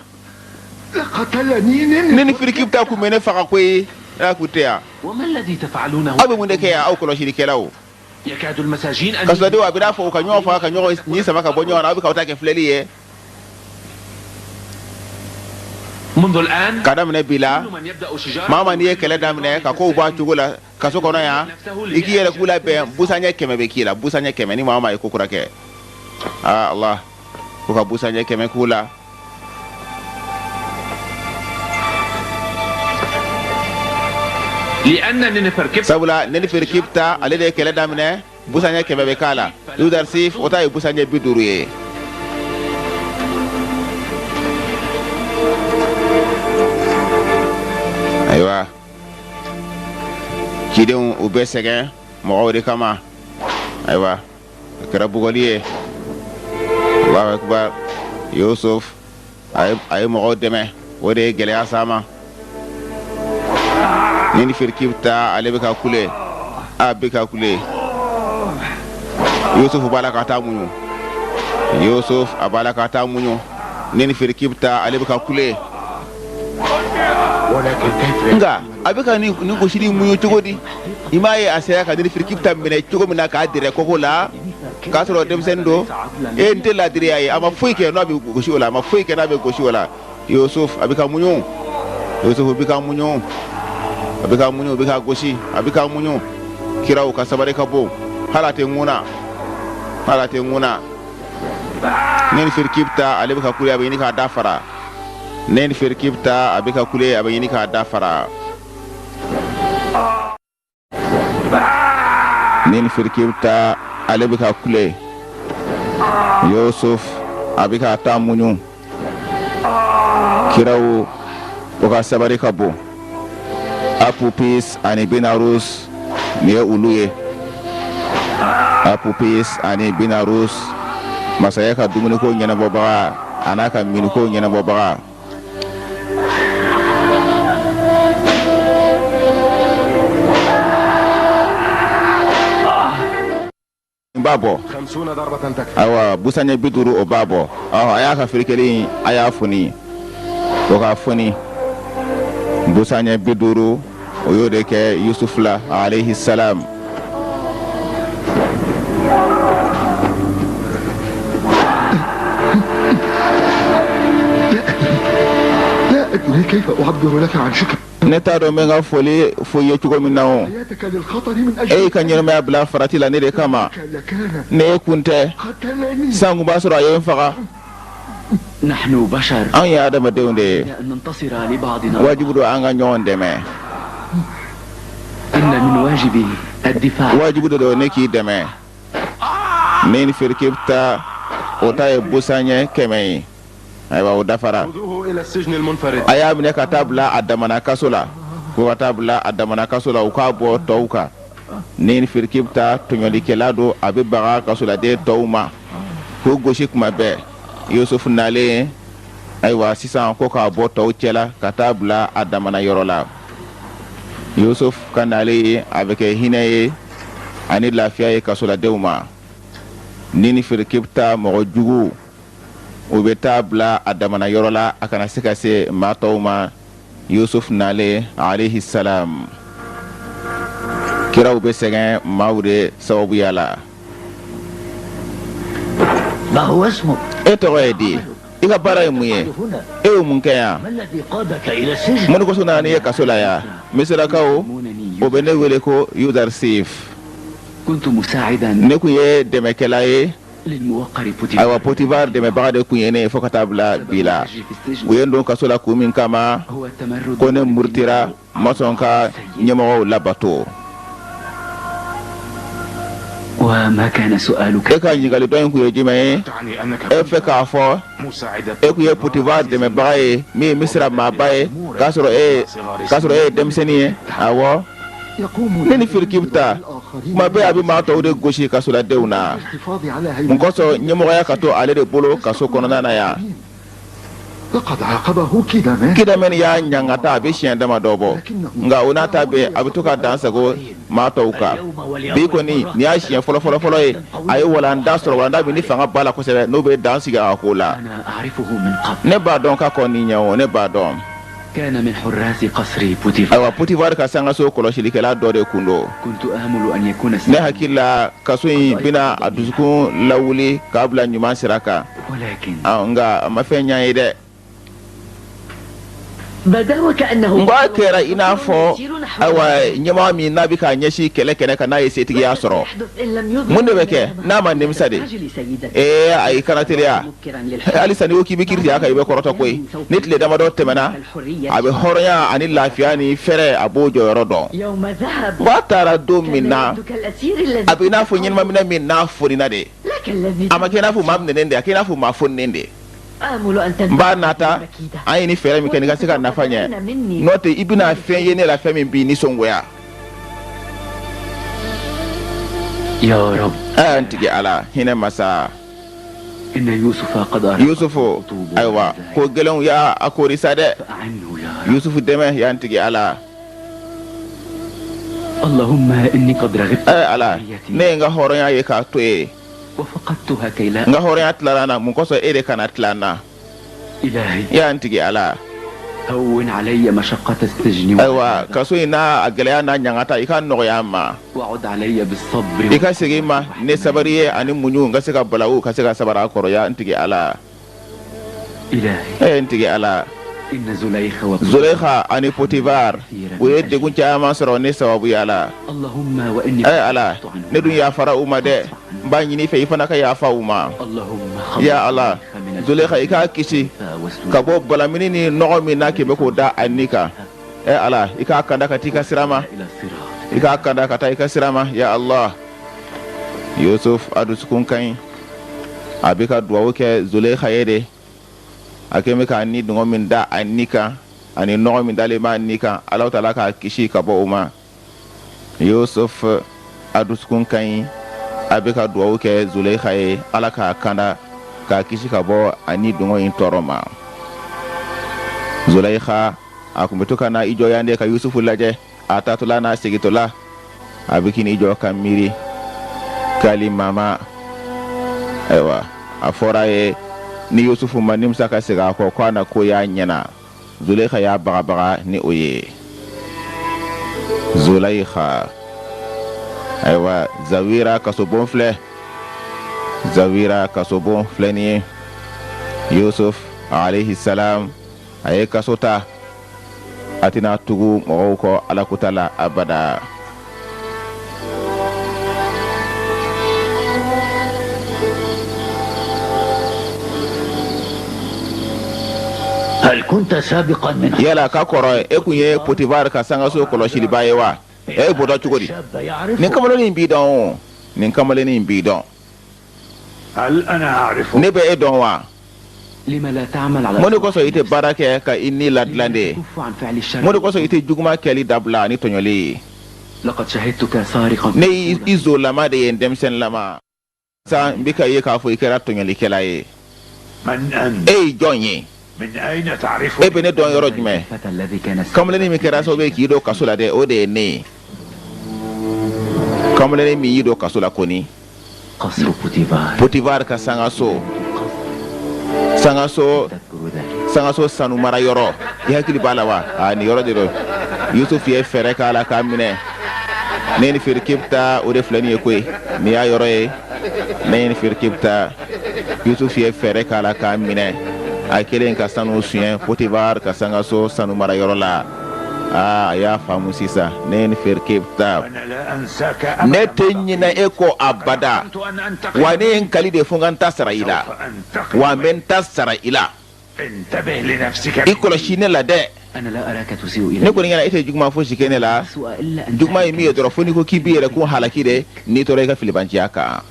لقتلني ne ni firiki bɛ taa kun bɛ ne faga koyi ne kun tɛ yan وما الذي تفعلونه aw bɛ mun de kɛ yan aw kɔlɔsilikɛlaw يكاد المساجين أن kasoladenw a bɛ n'a fɔ u ka ɲɔgɔn faga ka ɲɔgɔn ɲi sama ka bɔ ɲɔgɔn na aw bɛ k'aw ta kɛ filɛli ye منذ الآن ka daminɛ bi la كل من يبدأ شجارة maa ma n'i ye kɛlɛ daminɛ ka kow bɔ a cogo la kaso kɔnɔ yan i k'i yɛrɛ k'u labɛn busanɲɛ 100 bɛ k'i la busanɲɛ 100 ni maa ma ye ko kura kɛ Allah ko ka busanɲɛ 100 k'u la لأنني نفركبت sabula ne ni firikipta ale de ye kɛlɛ daminɛ busanɲɛ 100 bɛ k'a la Yudarsif o ta ye busanɲɛ 50 ye ayiwa cidenw u bɛ sɛgɛn mɔgɔw de kama ayiwa a kɛra bugɔli ye Allahu Akbar Yusuf a ye mɔgɔw dɛmɛ o de ye gɛlɛya s'a ma ni ni firikipta ale bɛ ka kule a bɛ ka kule Yusuf b'a la ka taa muɲu Yusuf a b'a la ka taa muɲu ni ni firikipta ale bɛ ka kule nga a bɛ ka nin gosili muɲu cogo di i m'a ye a sera ka ni firikipta minɛ cogo min na k'a dɛrɛ koko la k'a sɔrɔ denmisɛnnin don n tɛ ladiriya ye a ma foyi kɛ n'a bɛ gosi o la a ma foyi kɛ n'a bɛ gosi o la Yusuf a bɛ ka muɲu Yusuf bɛ ka muɲu a bɛ ka muɲu a bɛ ka gosi a bɛ ka muɲu kiraw ka sabali ka bon hali a tɛ ŋuna ne ni firikipta ale bɛ ka kule a bɛ ɲini k'a da fara ne ni firikipta a bɛ ka kule a bɛ ɲini k'a da fara ne ni firikipta ale bɛ ka kule Yusuf a bɛ ka taa muɲu kiraw o ka sabali ka bon Apupis ani Binarus ni ye olu ye Apupis ani Binarus masaya ka dumuniko ɲɛnabɔbaga ana ka min ko ɲɛnabɔ baga b'a bɔ 50 ضربة تكفي. awa busaɲɛ 50 o b'a bɔ a y'a ka firikeli a y'a foni o ka foni busaɲɛ 50 o y'o de kɛ Yusuf la alayhi salam. لا أدري كيف أعبر لك عن شكر ne t'a dɔn n bɛ n ka foli fo i ye cogo min na o حياتك للخطر من e y'i أجل ka ɲɛnamaya bila farati la ne de kama لكان ne ye kun tɛ قتلني. san kun b'a sɔrɔ a ye n faga نحن بشر an ye adamadenw de ye أن ننتصر لبعضنا wajibu don an ka ɲɔgɔn dɛmɛ إن من واجبي الدفاع wajibu de don ne k'i dɛmɛ ne ni firiki bɛ taa o ta ye busaɲɛ 100 ye ayiwa o dafara خذوه إلى السجن المنفرد. a y'a minɛ ka taa bila a damana kaso la ko ka taa bila a damana kaso la u k'a bɔ tɔw kan ne ni firiki bɛ taa tɔɲɔlikɛla don a bɛ baga kasoladen tɔw ma k'o gosi kuma bɛɛ Yusuf nalen ayiwa sisan ko k'a bɔ tɔw cɛla ka taa bila a damana yɔrɔ la Yusuf ka nalen ye a bɛ kɛ hinɛ ye ani lafiya ye kasoladenw ma ni ni firiki bɛ taa mɔgɔ jugu o bɛ taa bila a damana yɔrɔ la a kana se ka se maa tɔw ma Yusuf nalen alayhi salam kiraw bɛ sɛgɛn maaw de sababuya la ما هو اسمك؟ e tɔgɔ ye di i ka baara ye mun ye هنا e ye mun kɛ yan ما الذي قادك إلى السجن؟ mun de kosɔn nana ni ye kaso la yan misirakaw o bɛ ne wele ko Yuzarsif كنت مساعدا ne kun ye dɛmɛkɛla ye للموقر ayiwa بوتيفار Potifar dɛmɛbaga de kun ye ne ye fo ka taa bila bi la u ye n don kaso la kun min kama هو التمرد ko ne murutira ma sɔn ka ɲɛmɔgɔw labato وما كان سؤالك e ka ɲininkali dɔ in kun ye jumɛn ye تعني أنك e fɛ k'a fɔ مساعدة e kun ye Potifar dɛmɛbaga ye min ye misira maaba ye k'a sɔrɔ e ye denmisɛnnin ye awɔ يقوم ne ni firiki bɛ taa kuma bɛɛ a bɛ maa tɔw de gosi kasoladenw na الحفاظ على mun هيبته kosɔn ɲɛmɔgɔya ka to ale de bolo kaso kɔnɔna na yan لقد عاقبه كدما kidamɛni y'a ɲangata a bɛ siɲɛ dama dɔ bɔ nka o n'a ta bɛɛ a bɛ to ka dan sago maa tɔw kan bi kɔni nin y'a siɲɛ fɔlɔ ye a ye walanda sɔrɔ walanda min ni fanga b'a la kosɛbɛ n'o bɛ dan sigi a ko la أنا أعرفه من قبل ne b'a dɔn k'a kɔni ɲɛ o ne b'a dɔn كان من حراس قصر بوتيفار ayiwa Potifar ka sangaso kɔlɔsilikɛla dɔ de kun don كنت آمل أن يكون ne السجن hakili la kaso in bɛna a dusukun lawuli k'a bila ɲuman sira kan ولكن nka a ma fɛn ɲɛ ye dɛ بدا وكأنه n ko a kɛra i n'a fɔ ayiwa ɲɛmɔgɔ min n'a bɛ k'a ɲɛsin kɛlɛ kɛnɛ kan n'a ye setigiya sɔrɔ mun de bɛ kɛ n'a ma nimisa de a y'i kana teliya halisa n'i ko k'i bɛ kiiri tigɛ a kan i bɛ kɔrɔtɔ koyi ni tile damadɔ tɛmɛna a bɛ hɔrɔnya ani lafiya ni fɛrɛ a b'o jɔyɔrɔ dɔn يوم ذهب k'a taara don min na كان كالأسير الذي a bɛ i n'a fɔ ɲɛnaminɛ min n'a fonina de لك الذي a ma kɛ i n'a fɔ maa minɛnen de a kɛ i n'a fɔ maa foninen de آمل أن n b'a تنفع nata مكيدة. an ye ni fɛɛrɛ min kɛ nin ka se ka nafa ɲɛ n'o tɛ i bɛna fɛn ye ne la fɛn min b'i nisɔngoya يا رب an tigi ala hinɛ masa إن يوسف قد أراد Yusufu ayiwa ko gɛlɛnw y'a a kori sa dɛ فأعنه يا رب Yusufu dɛmɛ y'an tigi ala اللهم إني قد رغبت ala ne ye n ka hɔrɔnya ye k'a to ye وفقدتها كي لا n ka hɔrɔnya tilala na mun kosɔn e de kana tila n na إلهي y'an tigi ala هون علي مشقة السجن ayiwa kaso in n'a a gɛlɛya n'a ɲangata i ka nɔgɔya n ma وعد علي بالصبر i ka segin ma ne sabari ye ani muɲu n ka se ka balawu ka se ka sabara a kɔrɔ y'an tigi ala إلهي n tigi ala إن زليخ وابن Zulekha ani Potifar u ye degun caman sɔrɔ ne sababuya la اللهم وإني ala ne dun yafara u ma dɛ n b'a ɲini fɛ i fana ka yafa u ma اللهم ya ala Zulekha i k'a kisi ka bɔ balamini ni nɔgɔ min n'a k'i bɛ k'o da a ni kan ala i k'a kanda ka taa i ka sira ma إلى الصراط i k'a kanda ka taa i ka sira ma ya Allah Yusuf a dusukun ka ɲi a bɛ ka duwawu kɛ Zulekha ye de a kɛlen bɛ k'a ni dɔngɔ min da a ni kan ani nɔgɔ min dalen b'a ni kan Alahu Taala k'a kisi ka bɔ o ma Yusuf a dusukun ka ɲi a bɛ ka duwawu kɛ Zulekha ye Ala k'a kanda k'a kisi ka bɔ ani dungo in tɔɔrɔ ma. Zulaykha a kun bɛ to ka na i jɔyande ka Yusufu lajɛ, a taatɔla n'a segintɔla a bɛ k'i jɔ ka miiri k'ale mama, ayiwa a fɔra ye ni Yusufu ma nimisa ka segin a kɔ k'a na ko y'a ɲɛna. Zulaykha y'a bagabaga ni o ye. Zulaykha, ayiwa Zawira kasobon filɛ, Zawira kasobon filɛ nin ye. Yusuf alayhi salam a ye kaso ta, a tɛna tugu mɔgɔw kɔ Ala ko ta la abada. هل كنت سابقا من yala ka kɔrɔ e kun ye Potifar ka sangaso kɔlɔsiliba ye wa? E bɔra cogo di? Nin kamalenin b'i dɔn, nin kamalenin b'i dɔn. هل أنا أعرف Ne bɛ e dɔn wa? لما لا تعمل على Mun de kosɔn i tɛ baara kɛ ka i ni ladilan de? كف عن فعل الشر Mun de kosɔn i tɛ juguma kɛli dabila ni tɔɲɔli ye? لقد شهدتك سارقا Ne i zolama de ye denmisɛnninlama. San n bɛ ka ye k'a fɔ i kɛra tɔɲɔlikɛla ye. من أنت E ye jɔn ye? من أين تعرف E bɛ ne dɔn yɔrɔ jumɛn? الفتى الذي كان Kamalenin min kɛra sababu ye k'i don kaso la dɛ, o de ye ne ye. Kamalenin min y'i don kaso la kɔni. قصر بوتيفار Potifar ka sangaso تذكر ذلك sangaso sanu mara yɔrɔ, i hakili b'a la wa? Nin yɔrɔ de don. Yusuf ye fɛɛrɛ k'a la k'a minɛ. Ne ni Firikipta o de filɛ nin ye koyi, nin y'a yɔrɔ ye. Ne ni Firikipta, Yusuf ye fɛɛrɛ k'a la k'a minɛ. A kelen ka sanu suɲɛ Potifar ka sangaso sanu mara yɔrɔ la. A y'a faamu sisan. Ne ni Firikipta, أنا لا أنساك ne tɛ ɲinɛ e kɔ abada. Wa ne ye n kali de fo n ka n ta sara i la, wa n bɛ n ta sara i la. انتبه لنفسك I kɔlɔsi ne la dɛ. أنا لا أراك تسيء Ne إلي kɔni ɲɛna e tɛ juguman fosi kɛ ne la. سوء إلا أن Juguman ye min ye dɔrɔn fo n'i ko k'i b'i yɛrɛ kun halaki de, n'i tora i ka filibanciya kan.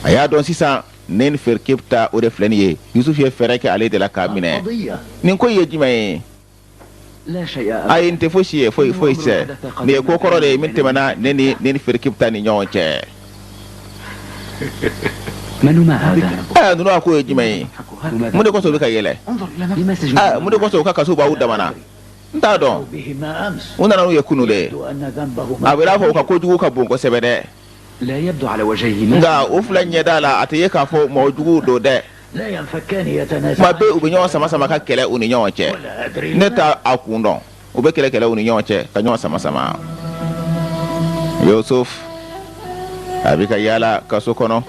A y'a dɔn sisan ne ni Firikipta o de filɛ nin ye. Yusuf ye fɛɛrɛ kɛ ale de la k'a minɛ. قضية Nin ko in ye jumɛn ye? لا شيء Ayi n tɛ fosi ye, foyi tɛ. Nin ye ko kɔrɔ de ye min tɛmɛna ne ni Firikipta ni ɲɔgɔn cɛ. من ما هذا Ninnu a ko ye jumɛn ye? Mun de kosɔn u bɛ ka yɛlɛ? انظر إلى لما سجن Mun de kosɔn u ka kaso b'aw damana? N t'a dɔn. بهما أمس U nana n'u ye kunu de. أن ذنبهما A bɛ n'a fɔ u ka kojugu ka bon kosɛbɛ dɛ. لا يبدو على وجههما Nka o fila ɲɛda la a tɛ ye k'a fɔ mɔgɔ juguw don dɛ. لا ينفكان Kuma يتنازعان bɛɛ u bɛ ɲɔgɔn sama sama ka kɛlɛ u ni ɲɔgɔn cɛ. ولا أدري Ne t'a a kun dɔn. U bɛ kɛlɛ u ni ɲɔgɔn cɛ ka ɲɔgɔn sama sama. Yusuf a bɛ ka yaala kaso kɔnɔ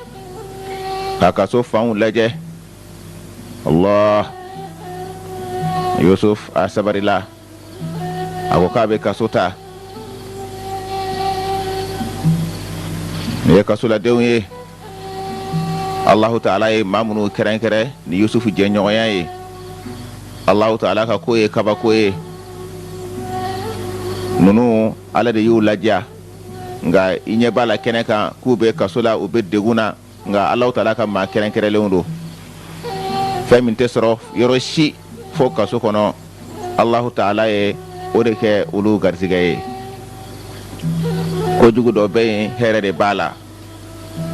ka kaso fanw lajɛ. Allah, Yusuf a sabarila, a ko k'a bɛ kaso ta. Nin ye kaso ladenw ye. Allahu Ta'ala ye maa minnu kɛrɛnkɛrɛn ni Yusuf jɛɲɔgɔnya ye. Allahu Ta'ala ka ko ye kabako ye. Ninnu Ala de y'u ladiya, nka i ɲɛ b'a la kɛnɛ kan k'u bɛ kaso la u bɛ degun na, nka Allahu Ta'ala ka maa kɛrɛnkɛrɛnlenw don. Fɛn min tɛ sɔrɔ yɔrɔ si fo kaso kɔnɔ, Allahu Ta'ala ye o de kɛ olu garisɛgɛ ye. Kojugu dɔ bɛ yen hɛrɛ de b'a la.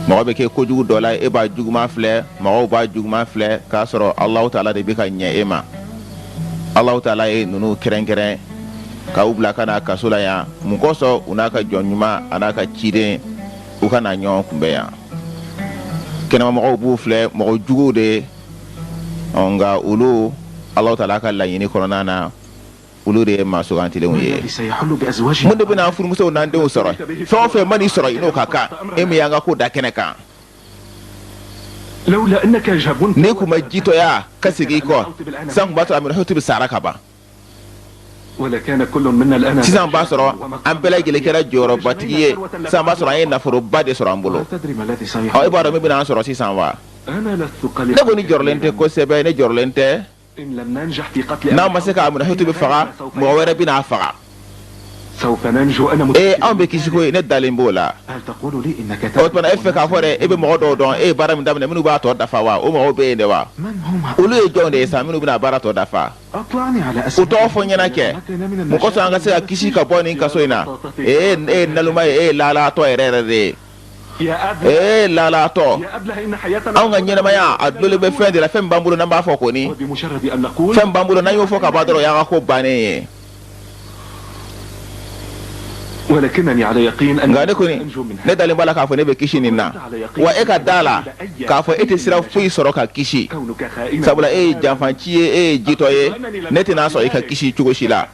Mɔgɔ bɛ kɛ kojugu dɔ la e b'a juguman filɛ, mɔgɔw b'a juguman filɛ, k'a sɔrɔ Allahu Ta'ala de bɛ ka ɲɛ e ma. Allahu Ta'ala ye ninnu kɛrɛnkɛrɛn k'aw bila ka na kaso la yan, mun kosɔn u n'a ka jɔn ɲuman a n'a ka ciden u ka na ɲɔgɔn kunbɛn yan. Kɛnɛmamɔgɔw b'u filɛ mɔgɔ juguw de, nka olu Allahu Ta'ala ka laɲini kɔnɔna na olu de ye maa sugantilenw ye. Mun de bɛna furumusow n'an denw sɔrɔ? Fɛn o fɛn man'i sɔrɔ i n'o ka kan, e min y'an ka ko da kɛnɛ kan. لولا أنك جبنت N'i kun ma jitɔya ka segin i kɔ, sisan kun b'a sɔrɔ Aminata bɛ sara ka ban. ولكان كل منا الآن Sisan b'a sɔrɔ an bɛɛ lajɛlen kɛra jɔyɔrɔbatigi ye. Sisan b'a sɔrɔ an ye nafoloba de sɔrɔ an bolo. تدري ما الذي سيحدث E b'a dɔn min bɛna an sɔrɔ sisan wa? أنا لست قلقا Ne kɔni jɔrɔlen tɛ kosɛbɛ, ne jɔrɔlen tɛ. إن لم ننجح في قتل N'an ma se ka Aminata bɛ faga, mɔgɔ wɛrɛ bɛna faga. سوف ننجو أنا Anw bɛ kisi ko ye, ne dalen b'o la. هل تقول لي إنك O tuma e fɛ k'a fɔ dɛ e bɛ mɔgɔ dɔw dɔn, e ye baara min daminɛ minnu b'a tɔ dafa wa? O mɔgɔw bɛ yen de wa? من هم Olu ye jɔnw de ye sa minnu bɛna baara tɔ dafa. أطلعني على U tɔgɔ fɔ n ɲɛna kɛ. Mun kosɔn an ka se ka kisi ka bɔ nin kaso in na? E ye naloma ye, e ye laalatɔ yɛrɛ yɛrɛ de ye. la la to an ga ɲɛnamaya a dulole bɛ fɛn de la fɛn b'an bolo n'an b'a fɔ ko ni fɛn b'an bolo n'an y'o fɔ ka ban dɔrɔn o y'an ka ko bannen ye nka ne kɔni ne dalen b'a la k'a fɔ ne bɛ kisi nin na wa e ka da la k'a fɔ e tɛ sira foyi sɔrɔ ka kisi sabula e ye janfanci ye e ye jitɔ ye ne tɛna sɔrɔ i ka kisi cogo si la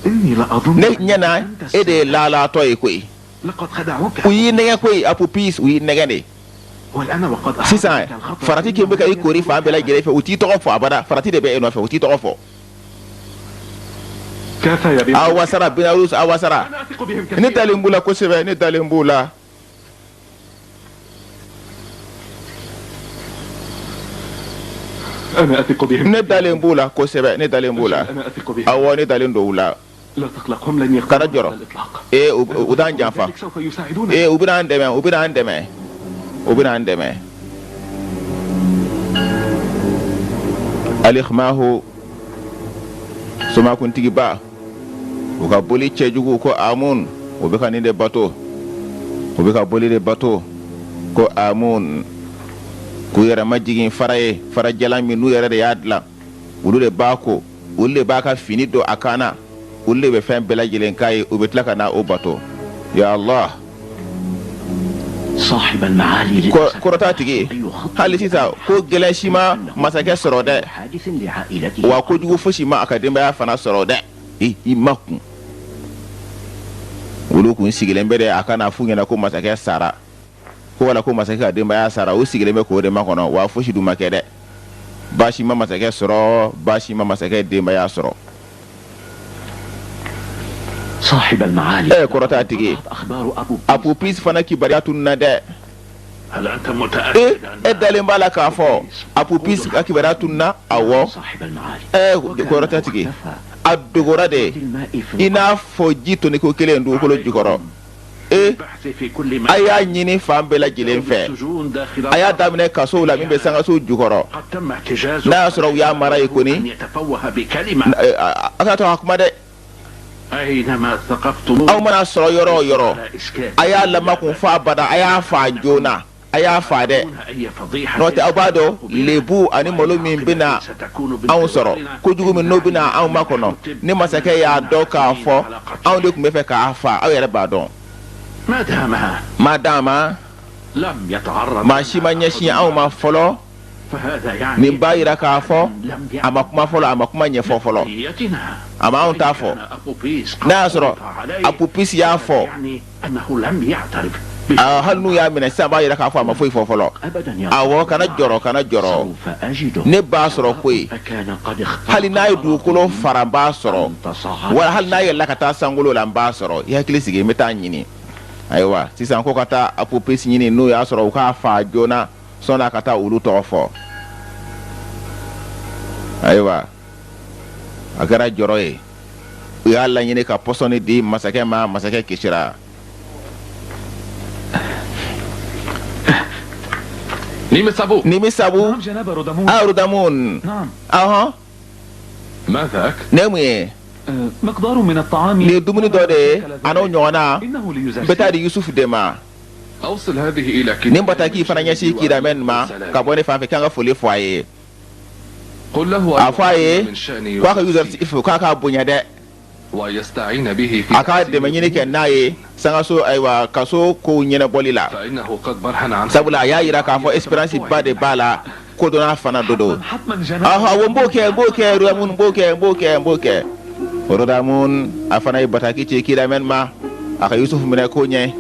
ne ɲɛna e de ye laalatɔ ye koyi u y'i nɛgɛ koyi apupis u y'i nɛgɛ de sisan farati k'i bɛ ka i kori fan bɛɛ lajɛlen fɛ u t'i tɔgɔ fɔ abada farati de bɛ e nɔfɛ u t'i tɔgɔ fɔ a wasara Belarus a wasara ne dalen b'u la kosɛbɛ ne dalen b'u la ne dalen b'u la kosɛbɛ ne dalen b'u la awɔ ne dalen don u la kana jɔrɔ u t'an janfa u bɛna an dɛmɛ u bɛna an dɛmɛ u bɛna an dɛmɛ alikhmahu somakuntigiba u ka boli cɛjugu ko amun u bɛ ka nin de bato u bɛ ka boli de bato ko amun k'u yɛrɛ majigin fara ye fara jalan min n'u yɛrɛ de y'a dilan olu de b'a ko olu de b'a ka fini don a kan na olu de bɛ fɛn bɛɛ lajɛlen k'a ye u bɛ tila ka na o bato ya Allah kɔrɔta tigi hali sisan ko gɛlɛn si ma masakɛ sɔrɔ dɛ wa kojugu fosi ma a ka denbaya fana sɔrɔ dɛ i ma kun olu kun sigilen bɛ dɛ a kana f'u ɲɛna ko masakɛ sara ko wala ko masakɛ ka denbaya sara u sigilen bɛ k'o de ma kɔnɔ wa fosi dun ma kɛ dɛ baasi ma masakɛ sɔrɔ baasi ma masakɛ denbaya sɔrɔ kɔrɔta tigi apupis fana kibaruya tununa dɛ e dalen b'a la k'a fɔ apupis ka kibaruya tununa awɔ kɔrɔta tigi a dogora de i n'a fɔ ji toniko kelen dugukolo jukɔrɔ a y'a ɲini fan bɛɛ lajɛlen fɛ a y'a daminɛ kasow la min bɛ sangaso jukɔrɔ n'a y'a sɔrɔ u y'a mara yen kɔni a ka to ka kuma dɛ aw mana sɔrɔ yɔrɔ o yɔrɔ a y'a lamakun fɔ abada a y'a fa joona a y'a fa dɛ n'o tɛ aw b'a dɔn lebu ani malo min bɛna anw sɔrɔ kojugu min n'o bɛna anw makɔnɔ ni masakɛ y'a dɔn k'a fɔ anw de tun bɛ fɛ k'a fa aw yɛrɛ b'a dɔn madama maa si ma ɲɛsin anw ma fɔlɔ nin b'a yira k'a fɔ a ma kuma fɔlɔ a ma kuma ɲɛfɔ fɔlɔ a ma anw t'a fɔ n'a y'a sɔrɔ apupis y'a fɔ hali n'u y'a minɛ sisan b'a yira k'a fɔ a ma foyi fɔ fɔlɔ awɔ kana jɔrɔ kana jɔrɔ ne b'a sɔrɔ koyi hali n'a ye dugukolo fara n b'a sɔrɔ wala hali n'a yɛlɛla ka taa sankolo la n b'a sɔrɔ i hakili sigi n bɛ taa ɲini ayiwa sisan ko ka taa apupis ɲini n'o y'a sɔrɔ u k'a fa joona sɔnna ka taa olu tɔgɔ fɔ ayiwa a kɛra jɔrɔ ye u y'a laɲini ka pɔsɔni di masakɛ ma masakɛ kisira nimisabu Rudamun ahɔ ne mun ye nin ye dumuni dɔ de ye a n'o ɲɔgɔnna n bɛ taa di Yusufu de ma nin bataki fana ɲɛsin kidamɛ nin ma ka bɔ ne fan fɛ k'an ka foli fɔ a ye a fɔ a ye k'a ka Yusufu k'a k'a bonya dɛ a ka dɛmɛ ɲini kɛ n'a ye sangaso ayiwa kaso kow ɲɛnabɔli la sabula a y'a yira k'a fɔ espérance ba de b'a la ko dɔ n'a fana dɔ don awɔ n b'o kɛ Rudamun n b'o kɛ Rudamun a fana ye bataki ci kidamɛ ma a ka Yusufu minɛ ko ɲɛ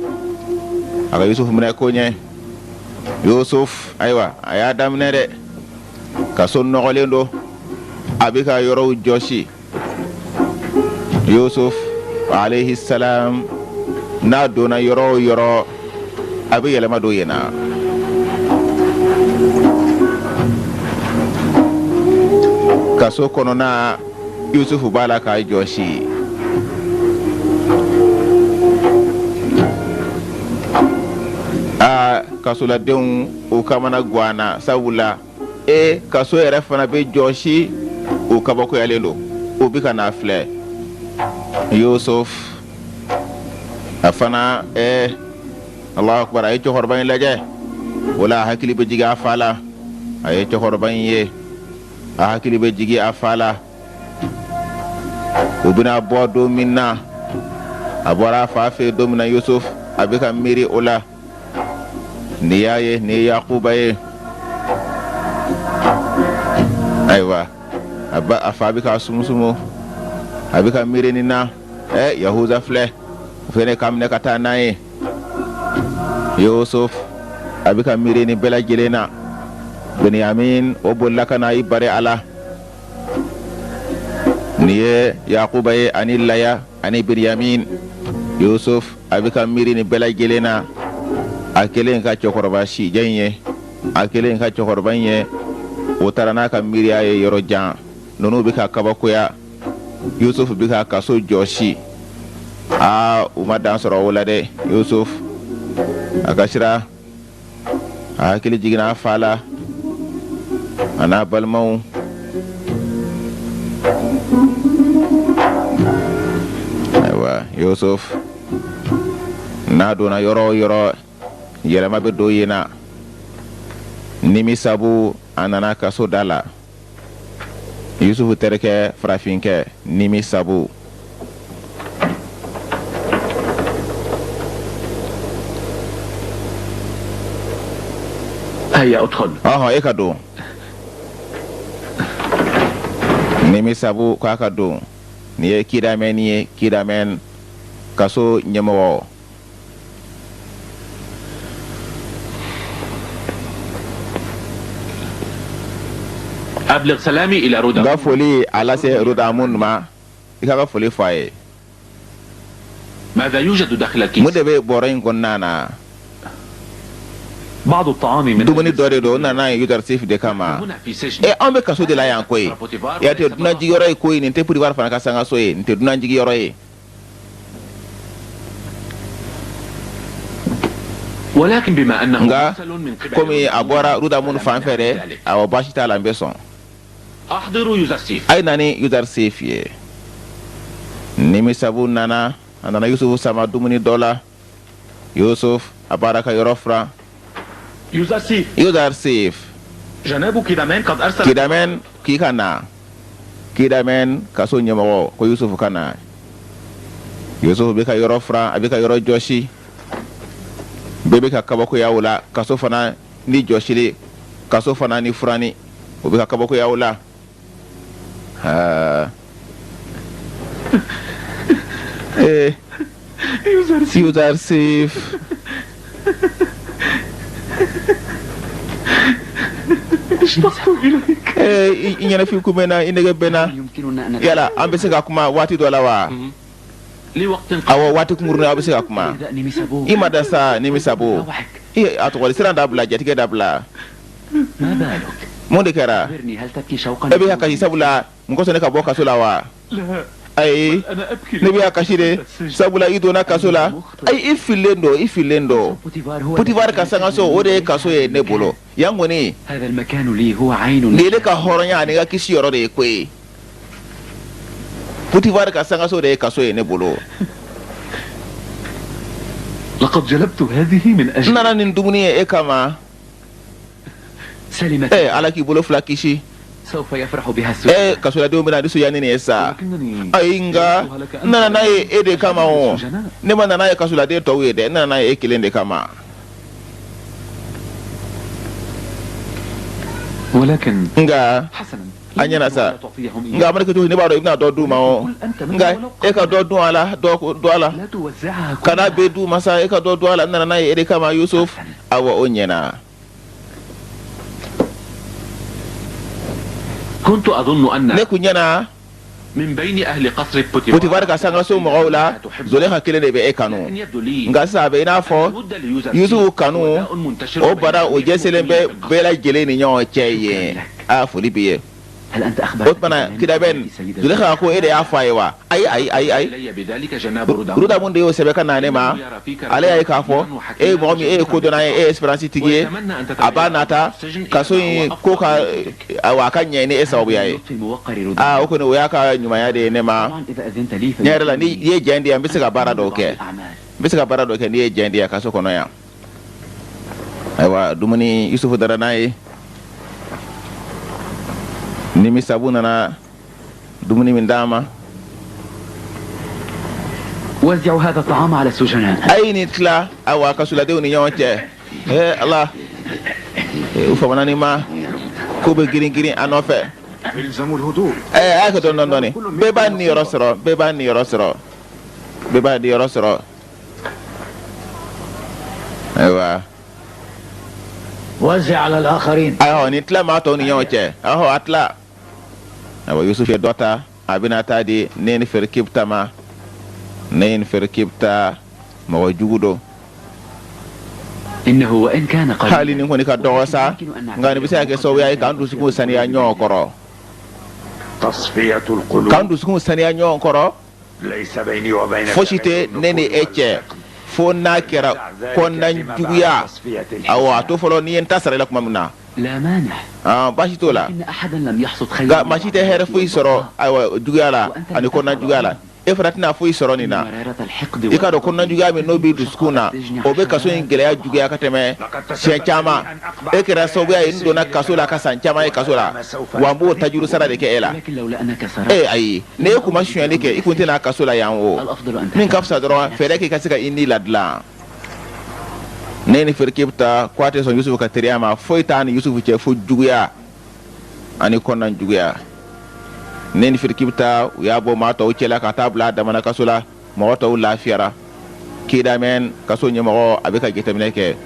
Yusuf ayiwa a y'a daminɛ dɛ kaso nɔgɔlen don a bɛ ka yɔrɔw jɔsi Yusuf alayhi salam n'a donna yɔrɔ o yɔrɔ a bɛ yɛlɛma don yen na kaso kɔnɔna Yusuf b'a la k'a jɔsi kasoladenw u kamana guana sabula kaso yɛrɛ fana bɛ jɔsi u kabakoyalen don u bɛ ka n'a filɛ Yusuf a fana Allahu akbar ay cokor bañ laje wala hakili be jigi afala ay cokor bañ ye a hakili be jigi afala ubina bodo minna abora fafe domina Yusuf abika miri ola ni yaye ni Yaquba ye aywa abba afabika sumusumo abika miri ni na Yahuza fle fene kamne kata naye Yusuf abika miri ni bela jelena Benyamin o bolla kana ibare ala niye Yaquba ye ani laya ani Benyamin Yusuf abika miri ni bela jelena akelen ka chokorba shi janye akelen ka chokorban ye o tarana ka miri ay yoro jan nonu bika kabakoya Yusuf bika kaso joshi uma dan soro wala de Yusuf akashira akili jigina fala ana balmau aywa Yusuf na dona yoro yelema be do yena nimi sabu anana kaso dala Yusuf tereke frafinke nimi sabu هيا ادخل. ekado nimi sabu ko akado ni kidamen kaso nyemo ابلغ سلامي الى رودا. غفولي على سي رودامون ما غفولي فاي ماذا يوجد داخل الكيس؟ مدبي بورين كونانا بعض الطعام من دومني دوري دو نانا يودر سيف دي كاما هنا في سجن. امبي كاسو دي لا يانكوي يا تي دونا جي يوراي كوي نتي بودي وار فان كاسانغا سوي نتي دونا جي يوراي ولكن بما انه nga مرسل من قبل komi agora rudamon fan fere awo bashita la mbeson احضروا يوزرسيف. ay nani yudar sif ye nimi sabu nana anana Yusuf sama dumuni dola Yusuf abaraka yorofra يوزرسيف yudar sif جناب كيدامان قد ارسل kidamen kikana kidamen kaso nyemo ko Yusuf kana Yusuf be ka yorofra abika yoro joshi bebe ka kabako yawula kaso fana ni joshile kaso fana ni furani obe ka kabako yawula Yuzarsif اشتقت اليك. inyana fi kumena inege bena يمكننا أن yala ambese ka kuma wati dola wa لوقت awo wati kumuruna ambese ka kuma نبدأ نمسبو imada sa ni misabo atokoli sira dabla jatige dabla ما بالك monde kera أخبرني هل تبكي شوقا ebe hakashi sabula ngoso ne ka boka sulawa لا ay انا ابكي ne be hakashi de sabula ido na kasula ay ifilendo بوتيفار هو Potifar ka sanga so ode kaso ye ne bolo yango ni هذا المكان لي هو عين lele ka horonya ne ga kisi yoro de kwe Potifar ka sanga so de kaso ye ne bolo لقد جلبت هذه من اجل nana nin dumuni e kama سلمت ala ki bolo fla kisi سوف يفرح بها السجناء kaso la de mina disu yani ne esa ولكنني ay nga nana na ye e de kama o ne ma nana ye kaso la de to we de nana na ye kilende kama ولكن nga حسنا anyana sa لا تعطيهم إياه. nga amane ko to ne ba do ibna do du ma o nga e ka do ala do ala لا توزعها kana be du masa e ka do ala nana na ye e de kama Yusuf awa onyena كنت اظن ان ne kunyana من بين اهل قصر Potifar ka sanga so mo gawla zole ha kilende be e ان kanu يبدو لي nga sa be na fo الود ليوزر Yusuf kanu ولاء منتشر o بين bara o الزوجين jeselen be be la jele ni nyo cheye a foli biye هل أنت أخبرت otmana kidaben zole ha ko e de afaiwa ay الي بذلك جناب ruda mun de yo sebe kana ne ma ale ay ka fo e mo mi e ko dona e esperance tigie abana ta kaso ko ka awa kan nye ne e sawu yayi في موقر رودان a o ko no ya ka nyuma ya de ne ma طبعا إذا أذنت لي nyere la ni ye jendi ya mbese ka bara do ke الأعمال mbese ka bara do ke ni ye jendi ya kaso kono ya aywa dumuni yusufu dara n'a ye nimisabu nana dumuni min d'a ma. وزعوا هذا الطعام على السجناء. أي نتلا أو كسولاديو نيونتة الله وفمانني ما كوب جرين أنوفه. إلزموا الهدوء. أكيد دوني بباني رسرو أيوة وزع على الآخرين. أيوة نتلا ما توني نيونتة أهو أتلا أيوة يوسف يدوتا أبينا تادي نين فركيب تما نين فركبتا موجودو إنه وإن كان قليلا حالي نكون كدوسا غاني بيساك سويا كاندو سكون سانيا نيو كورو تصفية القلوب كاندو سكون سانيا نيو كورو ليس بيني وبينك فوشيتي نيني اتشي فونا كيرا كوننا جويا او اتوفلو نين تاسر لكم منا لا مانع. باشي تولا إن أحدا لم يحصد خيرا. ماشي تهير فوي سرو ايوا جويا لا اني كوننا جويا لا efratina fo isoro ni na ikado kunna juga mi no bi duskuna obe kaso ingele juga ka teme chama ekira so ya indo na kaso la ka san chama e kaso la wambo tajuru sara de ke ela ai ne kuma shuyani ke ikunte na kaso la yanwo min kafsa dro fere ke kasika inni ladla ne ni ferkipta kwate son yusuf ka teriama foita ni yusuf che fo juga ani konna juga neni firkibta ya bo ma taw cela ka tabla da mana kasula mo taw lafiyara kida men kaso nyemo abeka getamine ke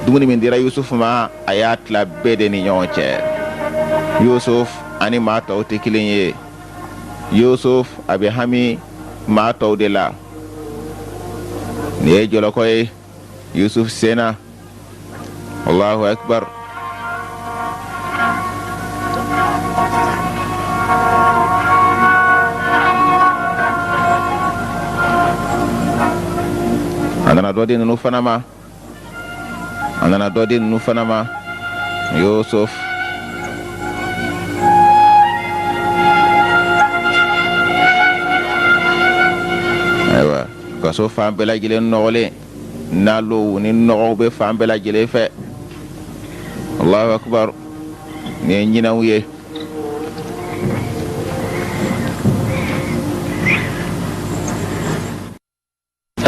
dumuni min dira yusuf ma ayat la bede ni nyonche yusuf ani ma taw tekilinye yusuf abi hami ma taw de la ne jolo koy yusuf sena Allahu akbar andana dodi nu fanama Yusuf aywa kaso fam bela gile nogole nalo ni nogobe fam bela gile fe Allahu akbar ne nyina wuye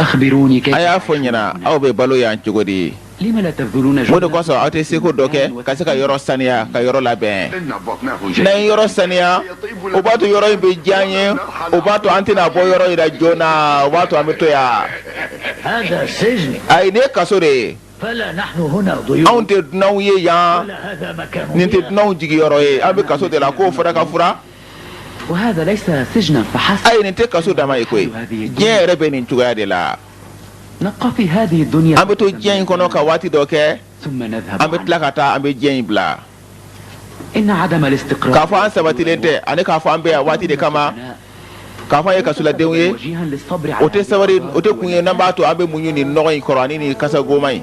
أخبروني كيف aya fonyana aw be balo yan cugodi لما لا تبذلون modo ko so awte seko doke kasika yoro sania ka yoro laben إن بطنه na جيد. yoro sania o bato yoro be janye o bato antina bo yoro ida jona o bato amito ya هذا سجن ay ne kasore فلا نحن هنا ضيوف aunte nawye ya ولا هذا مكان ninte naw jigi yoro e abe kaso de la ko fura ka fura وهذا ليس سجنا فحسب. ay ninte kaso dama e koy je rebe nin tuga de la نبقى في هذه الدنيا ambe to jen kono ka wati doke ثم نذهب ambe عنها. tlakata ambe jen bla إن عدم الاستقرار ka fo an sabati lente ane ka fo ambe wati de kama ka fo e kasula denwe وجيها للصبر على ote sabari ote kunye namba to abe munyu ni nogo in korani ni kasa gomai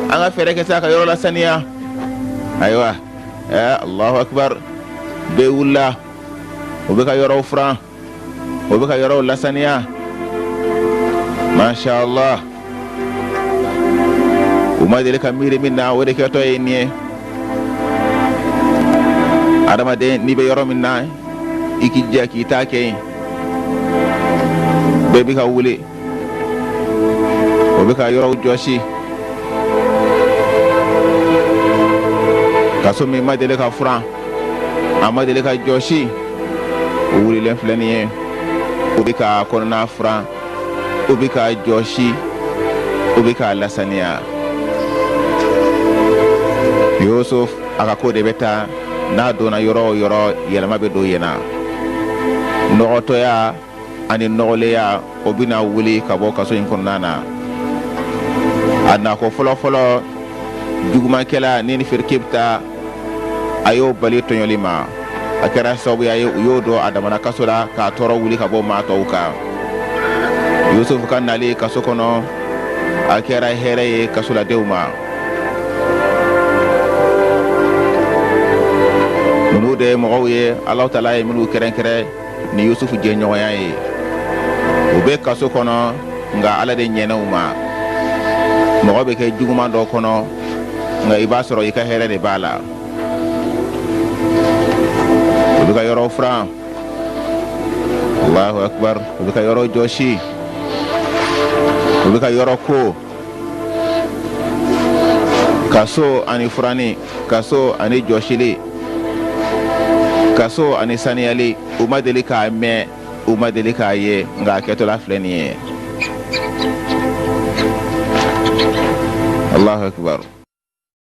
anga fere ke saka yoro la saniya aywa Allahu akbar be wulla obe ka yoro fran obe ka yoro la saniya masha Allah uma dele ka mire minna wode ke to e ni adama de ni be yoro minna iki jaki take bebi ka wule obe ka yoro joshi kaso mi madele ka fran amadele ka joshi wuli len flaniye obe ka konna fran obe ka joshi obe ka lasania Yusuf aka ko de beta na dona yoro yelma be do yena nogoto ya ani nogole ya obina wuli ka bo kaso in konnana adna ko folo duguma kela ni firkipta ayo bali tonyolima akara sabu ya yodo adamana kasola ka toro wuli ka bo ma tawka Yusuf kan nali kaso kono akara here kasola deuma munu de moye Allah taala munu kere ni Yusuf je nyoya yi obe kaso kono nga ala de nyena uma mo be ke juguma do kono nga i b'a sɔrɔ i ka hɛrɛ de b'a la u bɛ ka yɔrɔ furan Allahu akbar u bɛ ka yɔrɔ jɔsi u bɛ ka yɔrɔ ko kaso ani furani kaso ani jɔsili kaso ani saniyali u ma deli k'a mɛn u ma deli k'a ye nka a kɛtɔla filɛ nin ye Allahu akbar